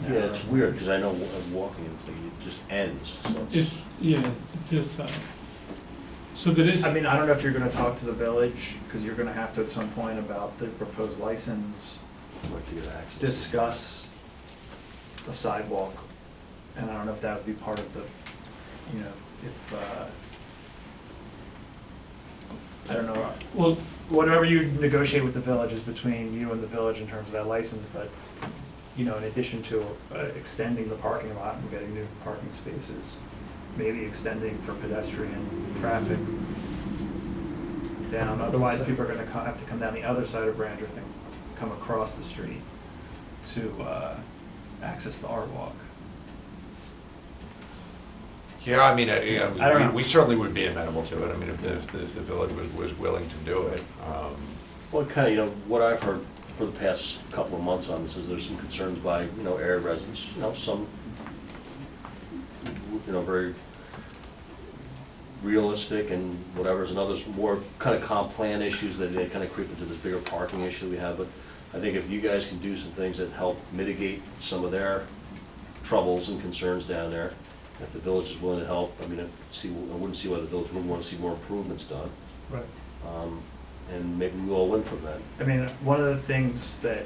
Speaker 1: Yeah, it's weird, because I know walking into it just ends, so
Speaker 2: It's, yeah, this side. So there is,
Speaker 6: I mean, I don't know if you're gonna talk to the village, because you're gonna have to at some point about the proposed license,
Speaker 1: like to get access.
Speaker 6: discuss the sidewalk. And I don't know if that would be part of the, you know, if, I don't know,
Speaker 2: well,
Speaker 6: whatever you negotiate with the village is between you and the village in terms of that license, but, you know, in addition to extending the parking lot and getting new parking spaces, maybe extending for pedestrian traffic down, otherwise people are gonna have to come down the other side of Branch and come across the street to access the art walk.
Speaker 11: Yeah, I mean,
Speaker 6: I don't know.
Speaker 11: we certainly would be amenable to it. I mean, if the village was willing to do it.
Speaker 1: Well, kind of, you know, what I've heard for the past couple of months on this is there's some concerns by, you know, area residents, you know, some, you know, very realistic and whatever's, and others more kind of comp plan issues that they kind of creep into this bigger parking issue we have. But I think if you guys can do some things that help mitigate some of their troubles and concerns down there, if the village is willing to help, I mean, I wouldn't see why the village wouldn't want to see more improvements done.
Speaker 2: right.
Speaker 1: and maybe we all win from that.
Speaker 6: I mean, one of the things that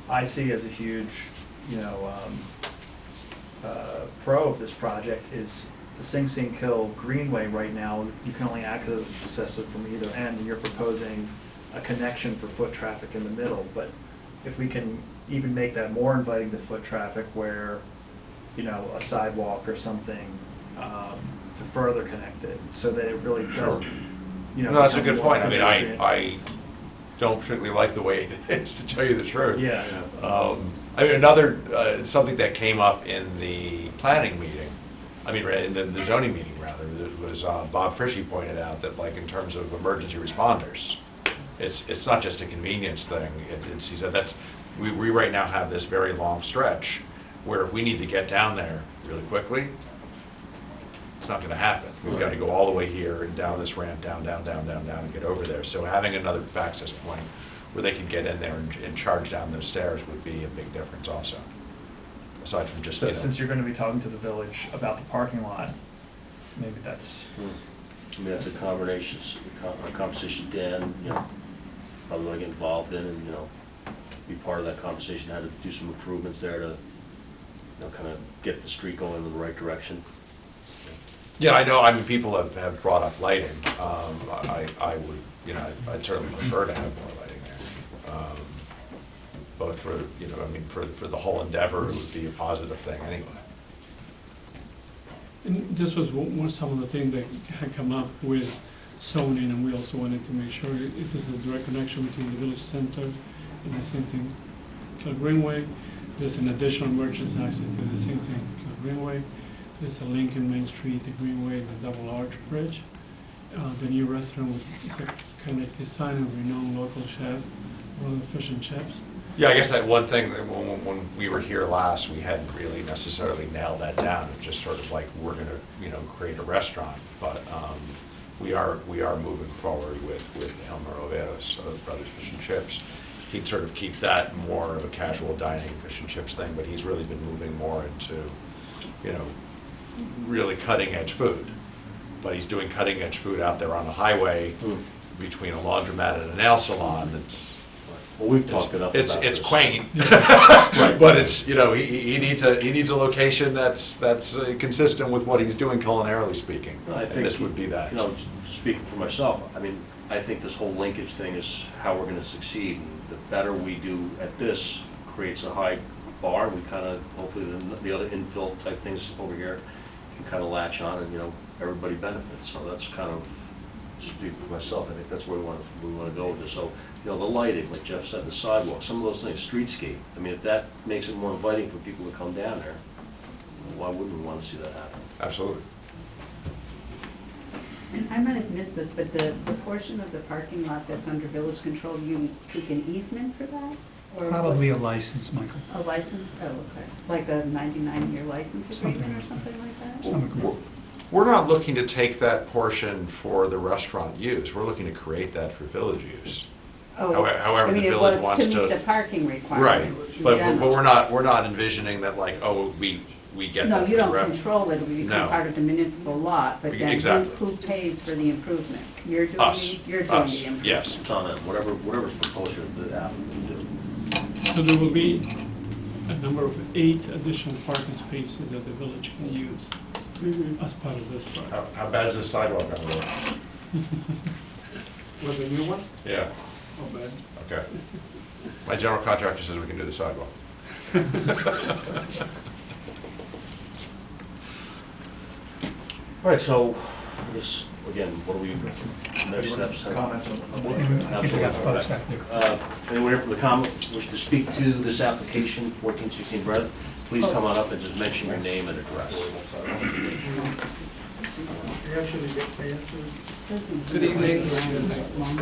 Speaker 6: I see as a huge, pro of this project is the Sing Sing Kill Greenway right now. You can only access it from either end, and you're proposing a connection for foot traffic in the middle. But if we can even make that more inviting to foot traffic, where, a sidewalk or something to further connect it, so that it really does,
Speaker 11: No, that's a
Speaker 6: become
Speaker 11: good
Speaker 6: more
Speaker 11: point. I mean,
Speaker 6: pedestrian.
Speaker 11: I don't particularly like the way it is, to tell you the truth.
Speaker 6: Yeah.
Speaker 11: I mean, another, something that came up in the planning meeting, in the zoning meeting rather, was Bob Frishy pointed out that, like, in terms of emergency responders, it's not just a convenience thing. He said we right now have this very long stretch where if we need to get down there really quickly, it's not gonna happen. We've got to go all the way here and down this ramp, down, and get over there. So having another access point where they can get in there and charge down those stairs would be a big difference also. Aside from just,
Speaker 6: So since you're gonna be talking to the village about the parking lot, maybe that's,
Speaker 1: I mean, that's a conversation Dan, probably want to get involved in and, be part of that conversation, how to do some improvements there to, kind of get the street going in the right direction.
Speaker 11: yeah, I know, people have brought up lighting. I would, I'd certainly prefer to have more lighting there. Both for, for the whole endeavor, it would be a positive thing anyway.
Speaker 2: And this was some of the things that had come up with zoning, and we also wanted to make sure if there's a direct connection between the village center and the Sing Sing Kill Greenway. There's an additional emergency exit to the Sing Sing Kill Greenway. There's a link in Main Street, the Greenway, the Double Arch Bridge. The new restaurant is a kind of design of renowned local chef, one of the fish and chips.
Speaker 11: Yeah, I guess that one thing, that when we were here last, we hadn't really necessarily nailed that down. It's just sort of like, we're gonna, create a restaurant. But we are moving forward with Elmer Overos, Brothers Fish and Chips. He'd sort of keep that more of a casual dining fish and chips thing, but he's really been moving more into, really cutting edge food. But he's doing cutting edge food out there on the highway between a laundromat and a nail salon. That's,
Speaker 1: Well, we've talked enough about
Speaker 11: it's
Speaker 1: this.
Speaker 11: quaint,
Speaker 1: Right.
Speaker 11: but it's, he needs a location that's consistent with what he's doing culinarily speaking.
Speaker 1: I
Speaker 11: And
Speaker 1: think,
Speaker 11: this would be that.
Speaker 1: Speaking for myself, I think this whole linkage thing is how we're gonna succeed. And the better we do at this creates a high bar. We kind of, hopefully the other infill type things over here can kind of latch on and, everybody benefits. So that's kind of, speaking for myself, I think that's where we want to go with this. So, the lighting, like Jeff said, the sidewalk, some of those things, streetscape. If that makes it more inviting for people to come down there, why wouldn't we want to see that happen?
Speaker 11: Absolutely.
Speaker 3: And I might have missed this, but the portion of the parking lot that's under village control, you seek an easement for that? Or
Speaker 8: Probably a license, Michael.
Speaker 3: a license? Oh, okay. Like a 99-year license
Speaker 8: Something
Speaker 3: agreement or
Speaker 8: like that.
Speaker 3: something like that?
Speaker 8: Some agreement.
Speaker 11: We're not looking to take that portion for the restaurant use. We're looking to create that for village use.
Speaker 3: Oh,
Speaker 11: However the village wants
Speaker 3: to meet
Speaker 11: to.
Speaker 3: the parking
Speaker 11: Right,
Speaker 3: requirements in
Speaker 11: but
Speaker 3: general.
Speaker 11: we're not envisioning that, like, we get
Speaker 3: No,
Speaker 11: that
Speaker 3: you
Speaker 11: for the
Speaker 3: don't
Speaker 11: rest.
Speaker 3: control it, we
Speaker 11: No.
Speaker 3: become part of the municipal lot, but then
Speaker 11: Exactly.
Speaker 3: who pays for the improvements? You're doing
Speaker 11: Us.
Speaker 3: you're doing
Speaker 11: Us,
Speaker 3: the improvements.
Speaker 11: yes.
Speaker 1: It's on that, whatever's proposed here, the applicant do.
Speaker 2: So there will be a number of 8 additional parking spaces that the village can use
Speaker 3: Mhm.
Speaker 2: as part of this project.
Speaker 11: How bad is this sidewalk on the road?
Speaker 10: Was the new one?
Speaker 11: Yeah,
Speaker 10: Oh, bad.
Speaker 11: okay. My general contractor says we can do the sidewalk.
Speaker 1: All right, so, I guess, again, what do we, next steps?
Speaker 6: comments on?
Speaker 8: I think we got folks out there.
Speaker 1: Anyone here from the comment wish to speak to this application, 1416 Bread? Please come on up and just mention your name and address.
Speaker 12: Good evening.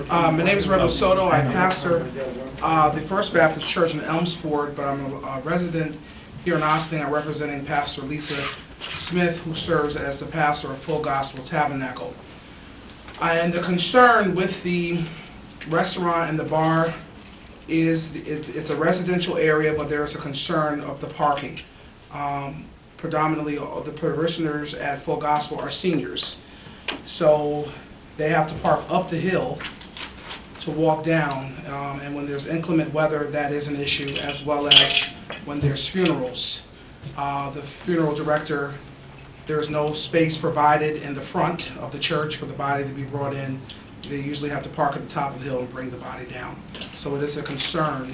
Speaker 12: My name is Reverend Soto. I pastor the First Baptist Church in Elmsford, but I'm a resident here in Austin. I'm representing Pastor Lisa Smith, who serves as the pastor of Full Gospel Tabernacle. And the concern with the restaurant and the bar is it's a residential area, but there is a concern of the parking. Predominantly, the parishioners at Full Gospel are seniors, so they have to park up the hill to walk down, and when there's inclement weather, that is an issue, as well as when there's funerals. The funeral director, there is no space provided in the front of the church for the body to be brought in. They usually have to park at the top of the hill and bring the body down. So it is a concern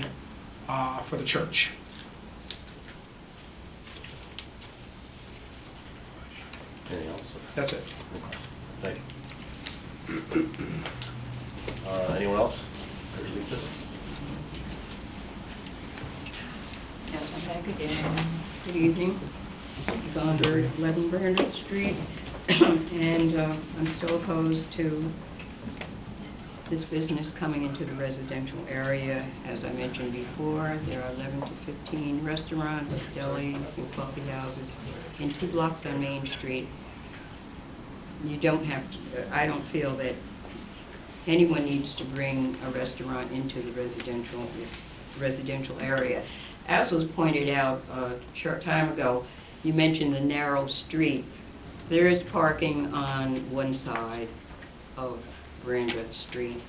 Speaker 12: for the church.
Speaker 1: Anything else?
Speaker 12: That's it.
Speaker 1: Thank you. Anyone else?
Speaker 13: Yes, I'm back again. Good evening. Gonder, 11 Brandon Street. And I'm still opposed to this business coming into the residential area. As I mentioned before, there are 11 to 15 restaurants, delis, and coffee houses in 2 blocks on Main Street. You don't have to, I don't feel that anyone needs to bring a restaurant into the residential area. As was pointed out a short time ago, you mentioned the narrow street. There is parking on one side of Brandreth Street.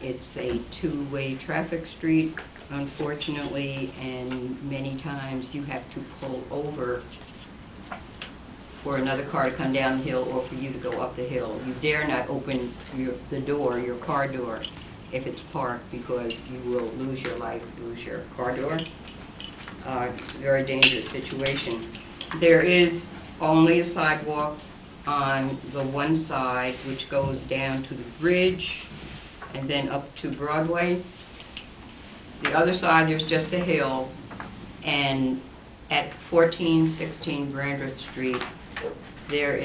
Speaker 13: It's a 2-way traffic street, unfortunately, and many times you have to pull over for another car to come down the hill or for you to go up the hill. You dare not open the door, your car door, if it's parked, because you will lose your life, lose your car door. It's a very dangerous situation. There is only a sidewalk on the one side, which goes down to the bridge and then up to Broadway. The other side, there's just a hill, and at 1416 Brandreth Street, there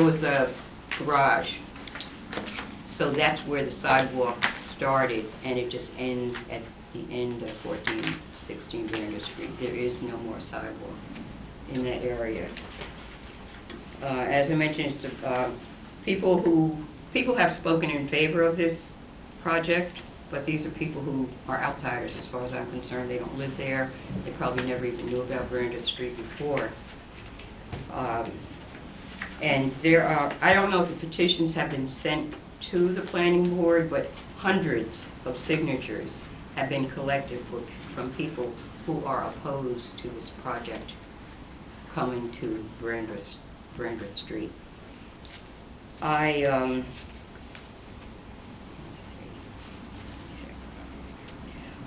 Speaker 13: was a garage. So that's where the sidewalk started, and it just ends at the end of 1416 Brandreth Street. There is no more sidewalk in that area. As I mentioned, it's, people have spoken in favor of this project, but these are people who are outsiders as far as I'm concerned. They don't live there. They probably never even knew about Brandreth Street before. And there are, I don't know if the petitions have been sent to the planning board, but hundreds of signatures have been collected from people who are opposed to this project coming to Brandreth Street. Let's see.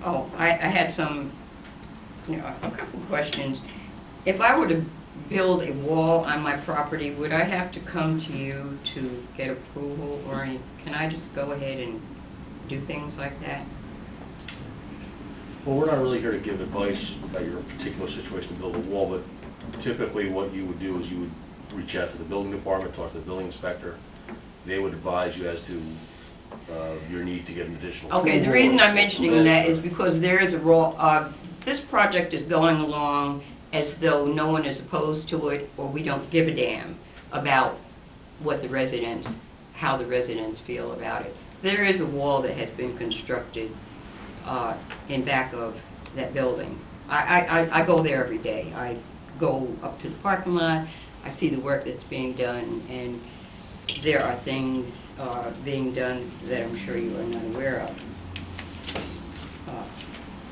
Speaker 13: Oh, I had some, a couple questions. If I were to build a wall on my property, would I have to come to you to get approval, or can I just go ahead and do things like that?
Speaker 1: Well, we're not really here to give advice about your particular situation to build a wall, but typically what you would do is you would reach out to the building department, talk to the building inspector. They would advise you as to your need to get an additional approval.
Speaker 13: Okay, the reason I'm mentioning that is because there is a role, this project is going along as though no one is opposed to it, or we don't give a damn about what the residents, how the residents feel about it. There is a wall that has been constructed in back of that building. I go there every day. I go up to the parking lot, I see the work that's being done, and there are things being done that I'm sure you are not aware of.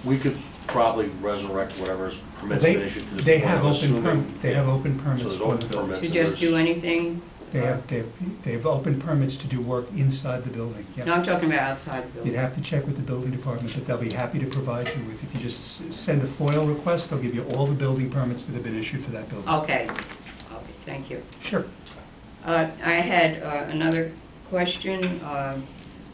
Speaker 1: We could probably resurrect whatever's permits been issued to this
Speaker 8: They
Speaker 1: point,
Speaker 8: have
Speaker 1: I'm
Speaker 8: open
Speaker 1: assuming.
Speaker 8: they have open
Speaker 1: So
Speaker 8: permits
Speaker 1: there's
Speaker 8: for
Speaker 1: open
Speaker 8: the building.
Speaker 1: permits.
Speaker 13: To
Speaker 1: and
Speaker 13: just do
Speaker 1: there's-
Speaker 13: anything?
Speaker 8: They have open permits to do work inside the building,
Speaker 13: No,
Speaker 8: yeah.
Speaker 13: I'm talking about outside the
Speaker 8: You'd
Speaker 13: building.
Speaker 8: have to check with the building department, but they'll be happy to provide you with, if you just send a FOIL request, they'll give you all the building permits that have been issued for that building.
Speaker 13: Okay, thank you.
Speaker 8: Sure.
Speaker 13: I had another question.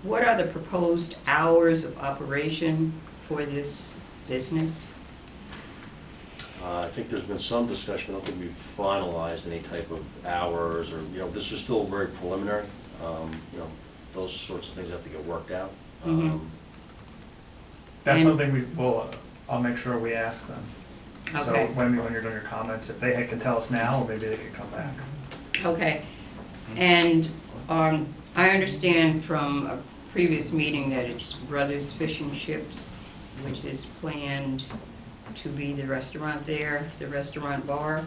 Speaker 13: What are the proposed hours of operation for this business?
Speaker 1: I think there's been some discussion, I don't think we've finalized any type of hours, or, this is still very preliminary. Those sorts of things have to get worked out.
Speaker 13: Mhm.
Speaker 4: That's
Speaker 13: And-
Speaker 4: something we will, I'll make sure we ask them. So
Speaker 13: Okay.
Speaker 4: when you're doing your comments, if they can tell us now, or maybe they could come back.
Speaker 13: Okay, and I understand from a previous meeting that it's Brothers Fish and Chips, which is planned to be the restaurant there, the restaurant bar.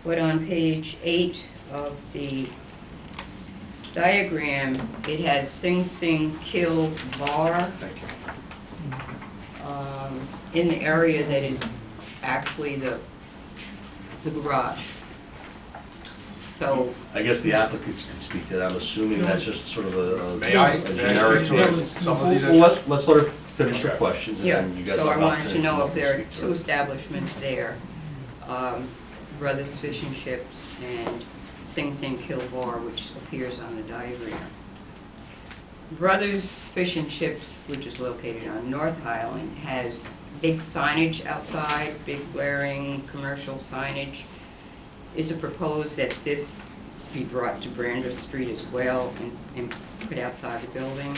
Speaker 13: But on page 8 of the diagram, it has Sing Sing Kill Bar
Speaker 1: Thank you.
Speaker 13: in the area that is actually the garage. So,
Speaker 1: I guess the applicants can speak to that. I'm assuming that's just sort of a.
Speaker 11: May I
Speaker 1: a
Speaker 11: speak
Speaker 1: generic-
Speaker 11: to it? Some of these
Speaker 1: Well, let's let her finish her questions, and
Speaker 13: yeah,
Speaker 1: then you guys
Speaker 13: so
Speaker 1: have
Speaker 13: I
Speaker 1: an
Speaker 13: wanted to
Speaker 1: opportunity
Speaker 13: know if
Speaker 1: to
Speaker 13: there are
Speaker 1: speak to
Speaker 13: two
Speaker 1: it.
Speaker 13: establishments there, Brothers Fish and Chips and Sing Sing Kill Bar, which appears on the diagram. Brothers Fish and Chips, which is located on North Highland, has big signage outside, big glaring commercial signage. Is it proposed that this be brought to Brander Street as well and put outside the building?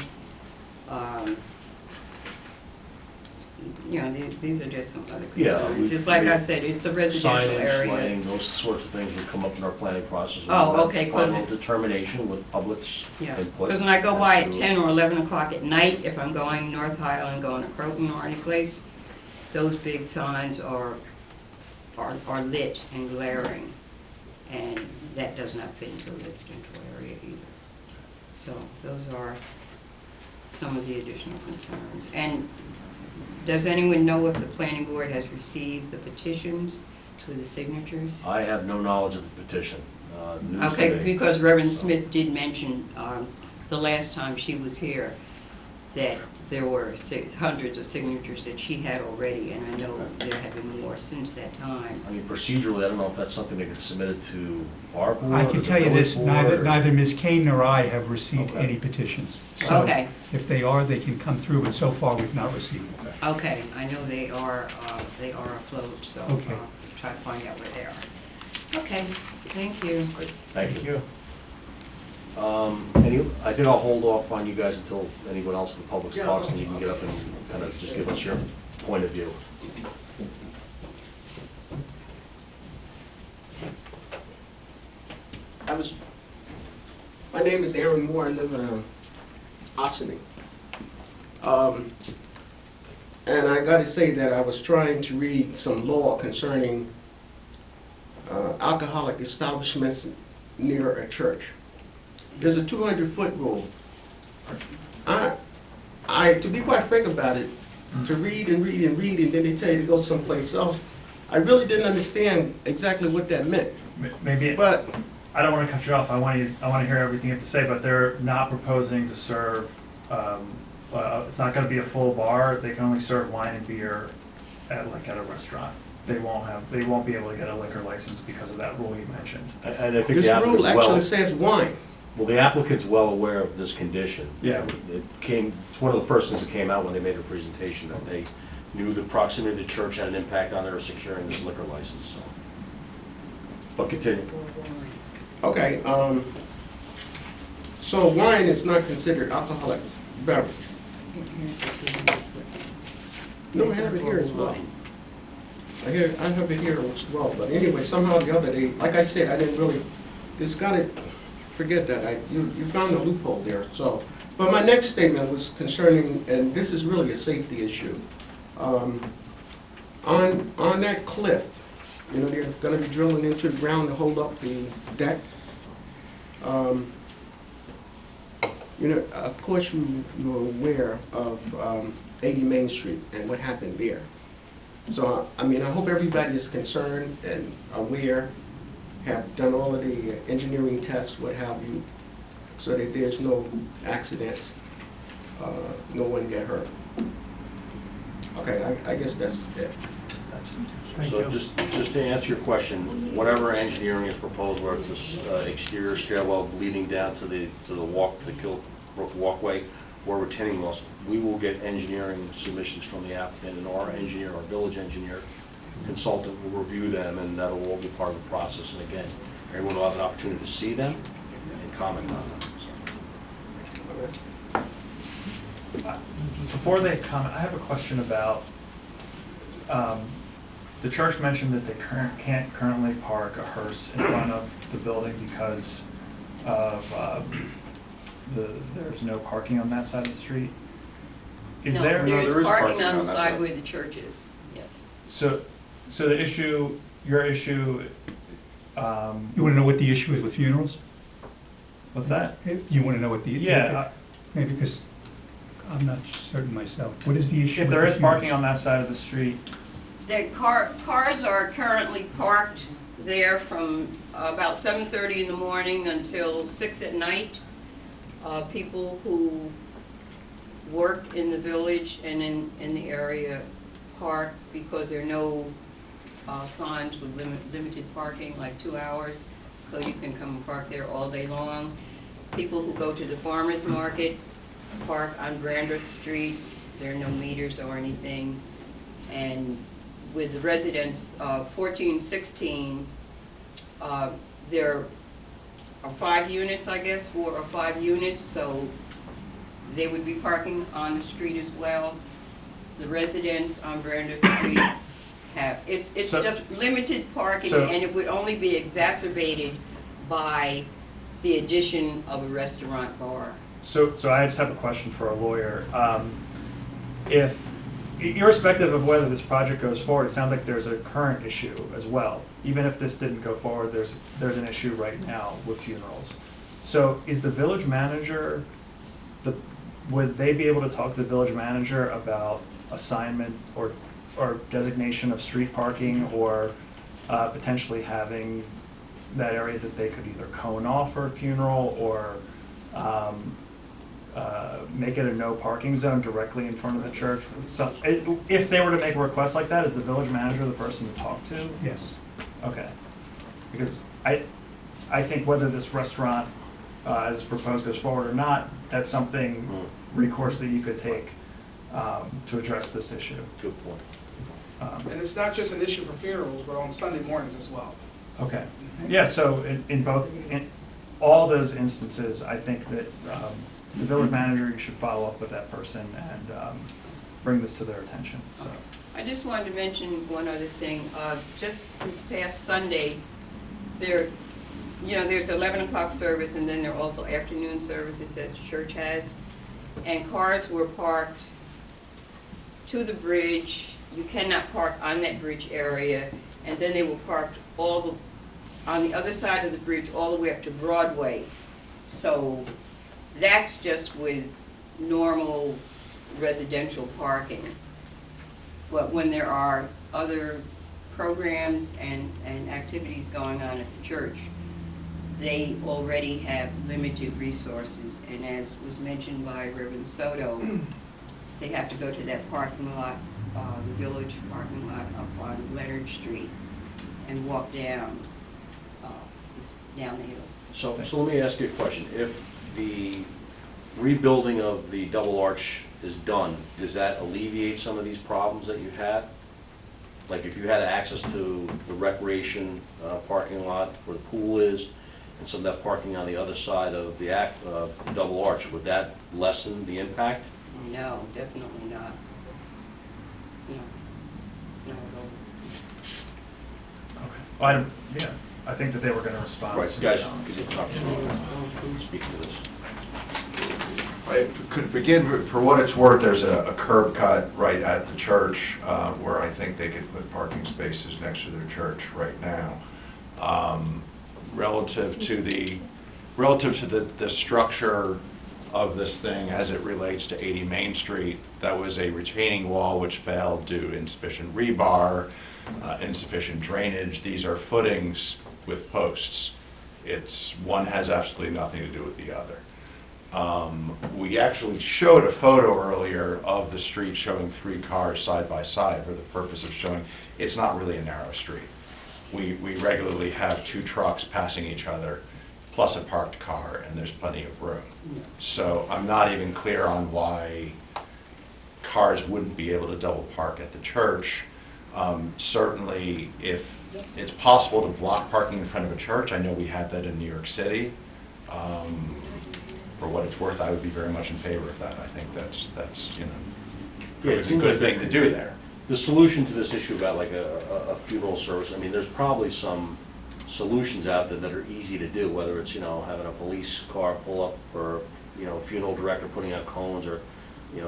Speaker 13: You know, these are just some other
Speaker 1: Yeah,
Speaker 13: concerns. Just like I said, it's a residential
Speaker 1: Signage,
Speaker 13: area.
Speaker 1: lighting, those sorts of things would come up in our planning process.
Speaker 13: Oh,
Speaker 1: We'll have
Speaker 13: okay, 'cause
Speaker 1: final
Speaker 13: it's-
Speaker 1: determination with public's
Speaker 13: Yeah,
Speaker 1: input.
Speaker 13: because when I go by at
Speaker 1: as to-
Speaker 13: 10 or 11 o'clock at night, if I'm going North Highland, going to Croton or any place, those big signs are lit and glaring, and that does not fit into a residential area either. So those are some of the additional concerns. And does anyone know if the planning board has received the petitions with the signatures?
Speaker 1: I have no knowledge of the petition. News to
Speaker 13: Okay,
Speaker 1: me.
Speaker 13: because Reverend Smith did mention the last time she was here that there were hundreds of signatures that she had already, and I know there have been more since that time.
Speaker 1: I mean, procedurally, I don't know if that's something that gets submitted to our board.
Speaker 8: I
Speaker 1: or
Speaker 8: can
Speaker 1: the
Speaker 8: tell you
Speaker 1: village
Speaker 8: this,
Speaker 1: board,
Speaker 8: neither
Speaker 1: or-
Speaker 8: neither Ms. Kane nor I have received
Speaker 1: Okay.
Speaker 8: any petitions. So
Speaker 13: Okay.
Speaker 8: if they are, they can come through, but so far we've not received them.
Speaker 13: Okay, I know they are afloat, so
Speaker 8: Okay.
Speaker 13: try to find out where they are. Okay, thank you.
Speaker 1: Thank you. I think I'll hold off on you guys until anyone else in the public talks, and you can get up and kind of just give us your point of view.
Speaker 14: My name is Aaron Moore. I live in Ossining. And I got to say that I was trying to read some law concerning alcoholic establishments near a church. There's a 200-foot rule. To be quite frank about it, to read and read and read, and then they tell you to go someplace else, I really didn't understand exactly what that meant.
Speaker 6: Maybe,
Speaker 14: But
Speaker 6: I don't want to cut you off, I want to hear everything you have to say, but they're not proposing to serve, it's not going to be a full bar, they can only serve wine and beer at a restaurant. They won't be able to get a liquor license because of that rule you mentioned.
Speaker 1: And I think
Speaker 14: this
Speaker 1: the
Speaker 14: rule
Speaker 1: applicant's
Speaker 14: actually
Speaker 1: well,
Speaker 14: says wine.
Speaker 1: well, the applicant's well aware of this condition.
Speaker 6: Yeah.
Speaker 1: It's one of the first things that came out when they made their presentation, that they knew the proximity to church had an impact on their securing this liquor license, so. But continue.
Speaker 14: Okay, so wine is not considered alcoholic beverage. No, I have it here as well. I have it here as well, but anyway, somehow or the other, like I said, I didn't really, forget that, you found a loophole there, so. But my next statement was concerning, and this is really a safety issue. On that cliff, you know, they're gonna be drilling into the ground to hold up the deck. You know, of course you're aware of 80 Main Street and what happened there. So, I mean, I hope everybody is concerned and aware, have done all of the engineering tests, what have you, so that there's no accidents, no one get hurt. Okay, I guess that's it.
Speaker 1: So just to answer your question, whatever engineering is proposed, whether it's this exterior stairwell leading down to the Kill Brook walkway or retaining walls, we will get engineering submissions from the applicant, and our engineer, our village engineer consultant will review them, and that'll all be part of the process. And again, everyone will have an opportunity to see them and comment on them.
Speaker 6: Before they comment, I have a question about, the church mentioned that they can't currently park a hearse in front of the building because of there's no parking on that side of the street. Is
Speaker 13: No,
Speaker 6: there?
Speaker 13: there's parking on the side where the church is, yes.
Speaker 6: So the issue, your issue,
Speaker 8: You want to know what the issue is with funerals?
Speaker 6: What's that?
Speaker 8: You want to know what the?
Speaker 6: Yeah,
Speaker 8: Maybe because I'm not certain myself. What is the issue?
Speaker 6: if
Speaker 8: with
Speaker 6: there
Speaker 8: the
Speaker 6: is parking
Speaker 8: funerals?
Speaker 6: on that side of the street,
Speaker 13: The cars are currently parked there from about 7:30 in the morning until 6 at night. People who work in the village and in the area park because there are no signs with limited parking, like 2 hours, so you can come and park there all day long. People who go to the farmer's market park on Brandreth Street. There are no meters or anything. And with the residents, 14, 16, there are 5 units, I guess, 4 or 5 units, so they would be parking on the street as well. The residents on Brandreth Street have, it's
Speaker 6: So-
Speaker 13: just limited parking,
Speaker 6: so-
Speaker 13: and it would only be exacerbated by the addition of a restaurant bar.
Speaker 6: so I just have a question for our lawyer. If, irrespective of whether this project goes forward, it sounds like there's a current issue as well. Even if this didn't go forward, there's an issue right now with funerals. So is the village manager, would they be able to talk to the village manager about assignment or designation of street parking, or potentially having that area that they could either cone off for a funeral or make it a no parking zone directly in front of the church? So, if they were to make a request like that, is the village manager the person to talk to?
Speaker 8: Yes.
Speaker 6: Okay. Because I think whether this restaurant, as proposed, goes forward or not, that's something, recourse that you could take to address this issue.
Speaker 1: Good point.
Speaker 12: And it's not just an issue for funerals, but on Sunday mornings as well.
Speaker 6: Okay. Yeah, so in all those instances, I think that the village manager, you should follow up with that person and bring this to their attention, so.
Speaker 13: I just wanted to mention one other thing. Just this past Sunday, there's 11 o'clock service, and then there are also afternoon services that the church has. And cars were parked to the bridge. You cannot park on that bridge area. And then they were parked on the other side of the bridge all the way up to Broadway. So that's just with normal residential parking. But when there are other programs and activities going on at the church, they already have limited resources. And as was mentioned by Reverend Soto, they have to go to that parking lot, the village parking lot up on Leonard Street, and walk down, it's down the hill.
Speaker 1: So let me ask you a question. If the rebuilding of the double arch is done, does that alleviate some of these problems that you've had? Like if you had access to the recreation parking lot where the pool is, and some of that parking on the other side of the double arch, would that lessen the impact?
Speaker 13: No, definitely not. No, not at all.
Speaker 6: Okay. Yeah, I think that they were gonna respond.
Speaker 1: Right,
Speaker 6: to
Speaker 1: guys,
Speaker 6: the-
Speaker 1: could you talk to speak to this?
Speaker 11: I could begin, for what it's worth, there's a curb cut right at the church where I think they could put parking spaces next to their church right now. Relative to the structure of this thing as it relates to 80 Main Street, that was a retaining wall which failed due to insufficient rebar, insufficient drainage. These are footings with posts. One has absolutely nothing to do with the other. We actually showed a photo earlier of the street showing 3 cars side by side for the purpose of showing it's not really a narrow street. We regularly have 2 trucks passing each other, plus a parked car, and there's plenty of room. So I'm not even clear on why cars wouldn't be able to double park at the church. Certainly, if it's possible to block parking in front of a church, I know we have that in New York City. For what it's worth, I would be very much in favor of that. I think that's
Speaker 1: Yeah, it
Speaker 11: it's a
Speaker 1: seems
Speaker 11: good
Speaker 1: like
Speaker 11: thing to do there.
Speaker 1: The solution to this issue about like a funeral service, I mean, there's probably some solutions out there that are easy to do, whether it's, having a police car pull up, or, funeral director putting out cones, or,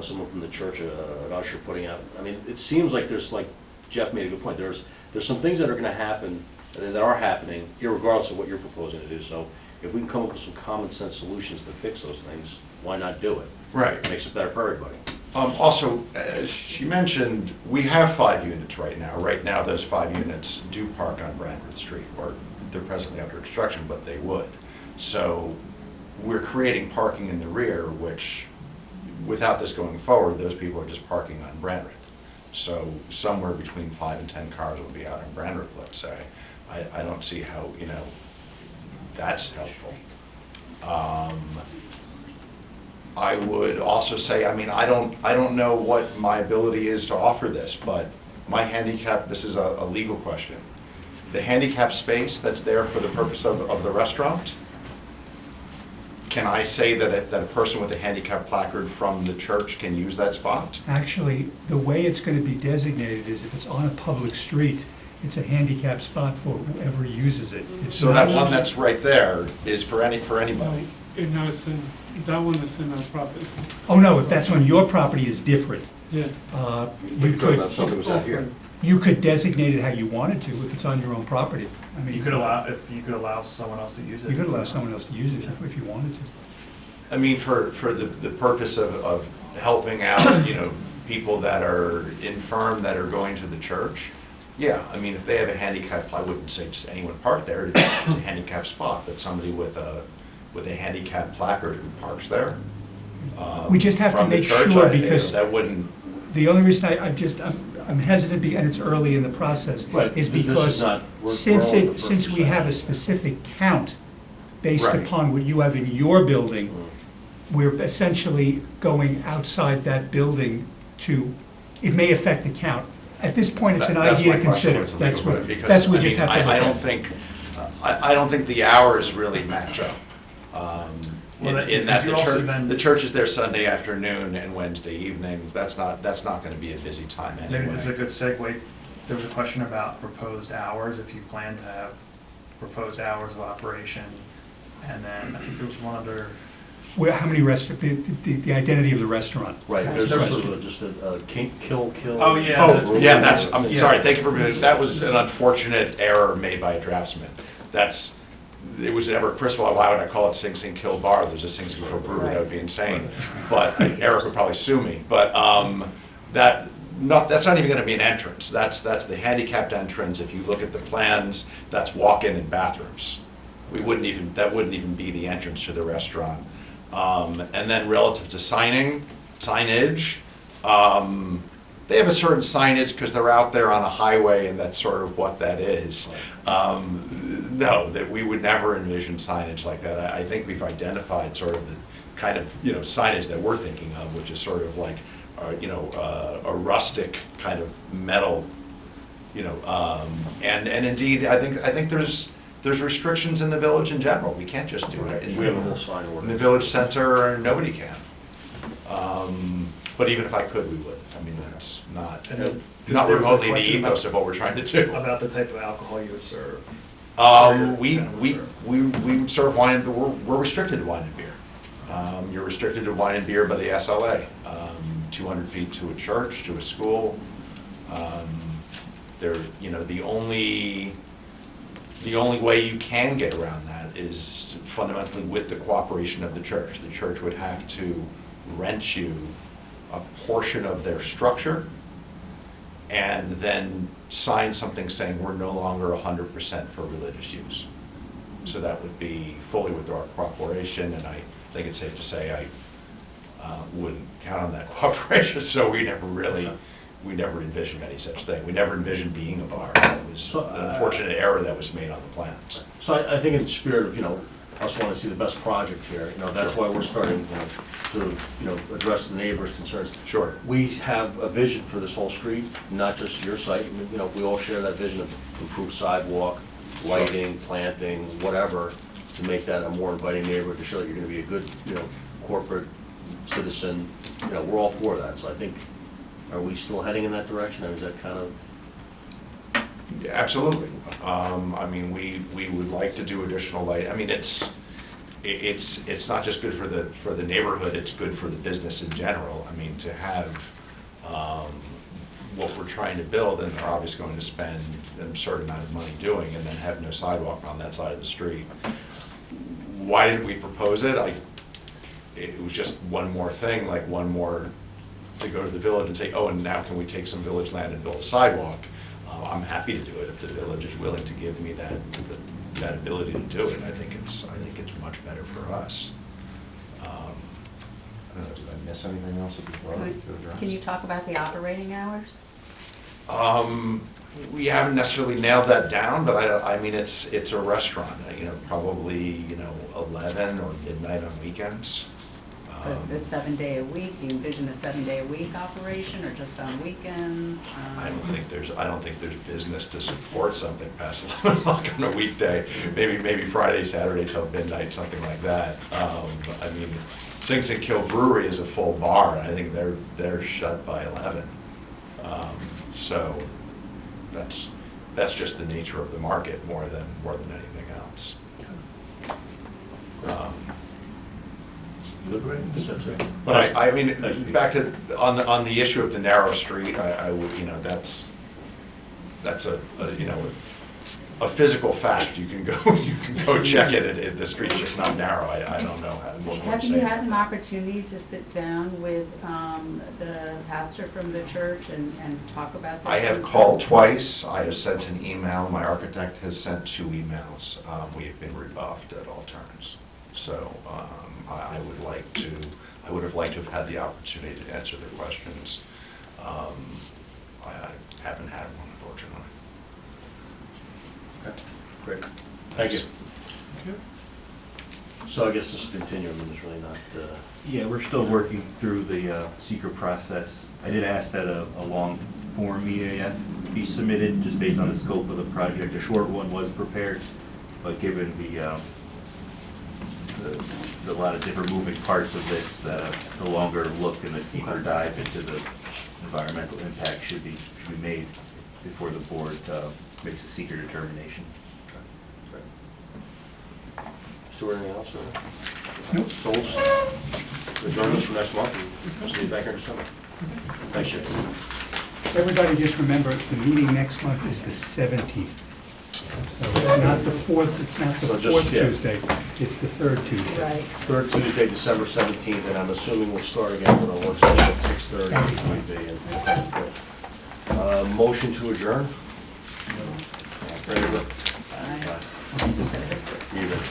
Speaker 1: someone from the church, an usher putting out, I mean, it seems like there's, like Jeff made a good point, there's some things that are gonna happen, that are happening, irregardless of what you're proposing to do, so if we can come up with some common sense solutions to fix those things, why not do it?
Speaker 11: Right.
Speaker 1: It makes it better for everybody.
Speaker 11: Also, as she mentioned, we have 5 units right now. Right now, those 5 units do park on Brandreth Street, or they're presently under construction, but they would. So we're creating parking in the rear, which, without this going forward, those people are just parking on Brandreth. So somewhere between 5 and 10 cars will be out on Brandreth, let's say. I don't see how, you know, that's helpful. I would also say, I mean, I don't know what my ability is to offer this, but my handicap, this is a legal question. The handicap space that's there for the purpose of the restaurant, can I say that a person with a handicap placard from the church can use that spot?
Speaker 8: Actually, the way it's going to be designated is if it's on a public street, it's a handicap spot for whoever uses it. It's
Speaker 11: So
Speaker 8: not-
Speaker 11: that one that's right there is for anybody?
Speaker 2: No, it's in, that one is in our property.
Speaker 8: Oh, no, if that's on your property is different.
Speaker 2: Yeah.
Speaker 8: You
Speaker 1: If something
Speaker 8: could,
Speaker 1: was out here.
Speaker 8: you could designate it how you wanted to if it's on your own property. I mean,
Speaker 6: You could allow, if you could allow someone else to use it.
Speaker 8: You could allow someone else to use it if you wanted to.
Speaker 11: I mean, for the purpose of helping out, you know, people that are infirm, that are going to the church, yeah, I mean, if they have a handicap, I wouldn't say just anyone park there, it's a handicap spot, but somebody with a handicap placard who parks there.
Speaker 8: We just have to
Speaker 11: from the
Speaker 8: make
Speaker 11: church,
Speaker 8: sure,
Speaker 11: I-
Speaker 8: because
Speaker 11: that wouldn't,
Speaker 8: the only reason I'm hesitant, and it's early in the process,
Speaker 1: Right,
Speaker 8: is
Speaker 1: this is
Speaker 8: because
Speaker 1: not- we're
Speaker 8: since
Speaker 1: only the first
Speaker 8: since we have a
Speaker 1: percent.
Speaker 8: specific count based
Speaker 11: Right.
Speaker 8: upon what you have in your building,
Speaker 1: Mm.
Speaker 8: we're essentially going outside that building to, it may affect the count. At this point, it's an
Speaker 11: that's
Speaker 8: idea
Speaker 11: my
Speaker 8: to
Speaker 11: question,
Speaker 8: consider.
Speaker 11: what's the legal
Speaker 8: That's what,
Speaker 11: question? Because,
Speaker 8: that's what we
Speaker 11: I
Speaker 8: just
Speaker 11: mean,
Speaker 8: have to look
Speaker 11: I don't
Speaker 8: at.
Speaker 11: think, I don't think the hours really match up.
Speaker 6: Well,
Speaker 11: In that
Speaker 6: could
Speaker 11: the
Speaker 6: you also
Speaker 11: church,
Speaker 6: then-
Speaker 11: the church is there Sunday afternoon and Wednesday evening, that's not gonna be a busy time
Speaker 6: Maybe
Speaker 11: anyway.
Speaker 6: this is a good segue. There was a question about proposed hours, if you plan to have proposed hours of operation. And then I think there was one other,
Speaker 8: How many the identity of the restaurant.
Speaker 1: Right, there's
Speaker 6: There's-
Speaker 1: sort of just a kill.
Speaker 6: Oh, yeah.
Speaker 11: Oh, yeah, that's, I'm
Speaker 6: Yeah.
Speaker 11: sorry, thank you for, that was an unfortunate error made by a draftsman. It was never, first of all, why would I call it Sing Sing Kill Bar? There's a Sing Sing Kill Brewery, that would be insane. But Eric would probably sue me, but that's not even gonna be an entrance. That's the handicapped entrance. If you look at the plans, that's walk-in and bathrooms. That wouldn't even be the entrance to the restaurant. And then relative to signage, they have a certain signage because they're out there on a highway and that's sort of what that is. No, that we would never envision signage like that. I think we've identified sort of the kind of, you know, signage that we're thinking of, which is sort of like, you know, a rustic kind of metal, you know, and indeed, I think there's restrictions in the village in general. We can't just do it.
Speaker 1: We have a whole sign
Speaker 11: In the
Speaker 1: ordinance.
Speaker 11: village center, nobody can. But even if I could, we would. I mean, that's not,
Speaker 6: And then
Speaker 11: not
Speaker 6: there was a
Speaker 11: remotely the
Speaker 6: question
Speaker 11: ethos of what we're trying to do.
Speaker 6: about the type of alcohol you would serve.
Speaker 11: We would serve wine, and we're restricted to wine and beer. You're restricted to wine and beer by the SLA. 200 feet to a church, to a school. You know, the only way you can get around that is fundamentally with the cooperation of the church. The church would have to rent you a portion of their structure and then sign something saying we're no longer 100% for religious use. So that would be fully with our cooperation, and I think it's safe to say I wouldn't count on that cooperation, so we never envisioned any such thing. We never envisioned being a bar. That was an unfortunate error that was made on the plans.
Speaker 1: So I think in the spirit of, you know, us wanting to see the best project here, you know, that's why we're starting, to, address the neighbors' concerns.
Speaker 11: Sure.
Speaker 1: We have a vision for this whole street, not just your site. I mean, you know, we all share that vision of improved sidewalk, lighting, planting, whatever, to make that a more inviting neighborhood, to show that you're gonna be a good, corporate citizen. You know, we're all for that, so I think, are we still heading in that direction, or is that kind of?
Speaker 11: Yeah, absolutely. I mean, we would like to do additional light. I mean, it's not just good for the neighborhood, it's good for the business in general. I mean, to have what we're trying to build and are obviously going to spend an absurd amount of money doing and then have no sidewalk on that side of the street why didn't we propose it? It was just one more thing, like one more to go to the village and say, oh, and now can we take some village land and build a sidewalk? I'm happy to do it if the village is willing to give me that ability to do it. I think it's much better for us. I don't know, did I miss anything else that you brought up to address?
Speaker 3: Can you talk about the operating hours?
Speaker 11: We haven't necessarily nailed that down, but I mean, it's a restaurant, probably, 11 or midnight on weekends.
Speaker 3: The 7 day a week, do you envision a 7 day a week operation or just on weekends?
Speaker 11: I don't think there's business to support something past 11 o'clock on a weekday. Maybe Friday, Saturday till midnight, something like that. I mean, Sinks and Kill Brewery is a full bar, and I think they're shut by 11. So that's just the nature of the market more than anything else. But I mean, back to, on the issue of the narrow street, I would, that's a physical fact. You can go check it, the street's just not narrow. I don't know what more to
Speaker 3: Have
Speaker 11: say.
Speaker 3: you had an opportunity to sit down with the pastor from the church and talk about this?
Speaker 11: I have called twice, I have sent an email, my architect has sent 2 emails. We have been rebuffed at all turns. So I would have liked to have had the opportunity to answer their questions. I haven't had one, unfortunately.
Speaker 1: Okay, great. Thank you. So I guess this will continue, I mean, there's really not,
Speaker 5: Yeah, we're still working through the secret process. I did ask that a long form EAF be submitted, just based on the scope of the project. A short one was prepared, but given the lot of different moving parts of this, that a longer look and a deeper dive into the environmental impact should be made before the board makes a secret determination.
Speaker 1: Stuart, anything else?
Speaker 8: Nope.
Speaker 1: So we'll just adjourn this for next month and we'll see you back here in December. Thanks, Jim.
Speaker 8: Everybody just remember, the meeting next month is the 17th. So it's not the 4th, it's not the
Speaker 1: So
Speaker 8: 4th
Speaker 1: just, yeah.
Speaker 8: Tuesday, it's the 3rd Tuesday.
Speaker 3: Right.
Speaker 1: Third Tuesday, December 17th, and I'm assuming we'll start again with a work session at 6:30 if need be. Motion to adjourn? Favor?
Speaker 3: Bye.
Speaker 1: You ready?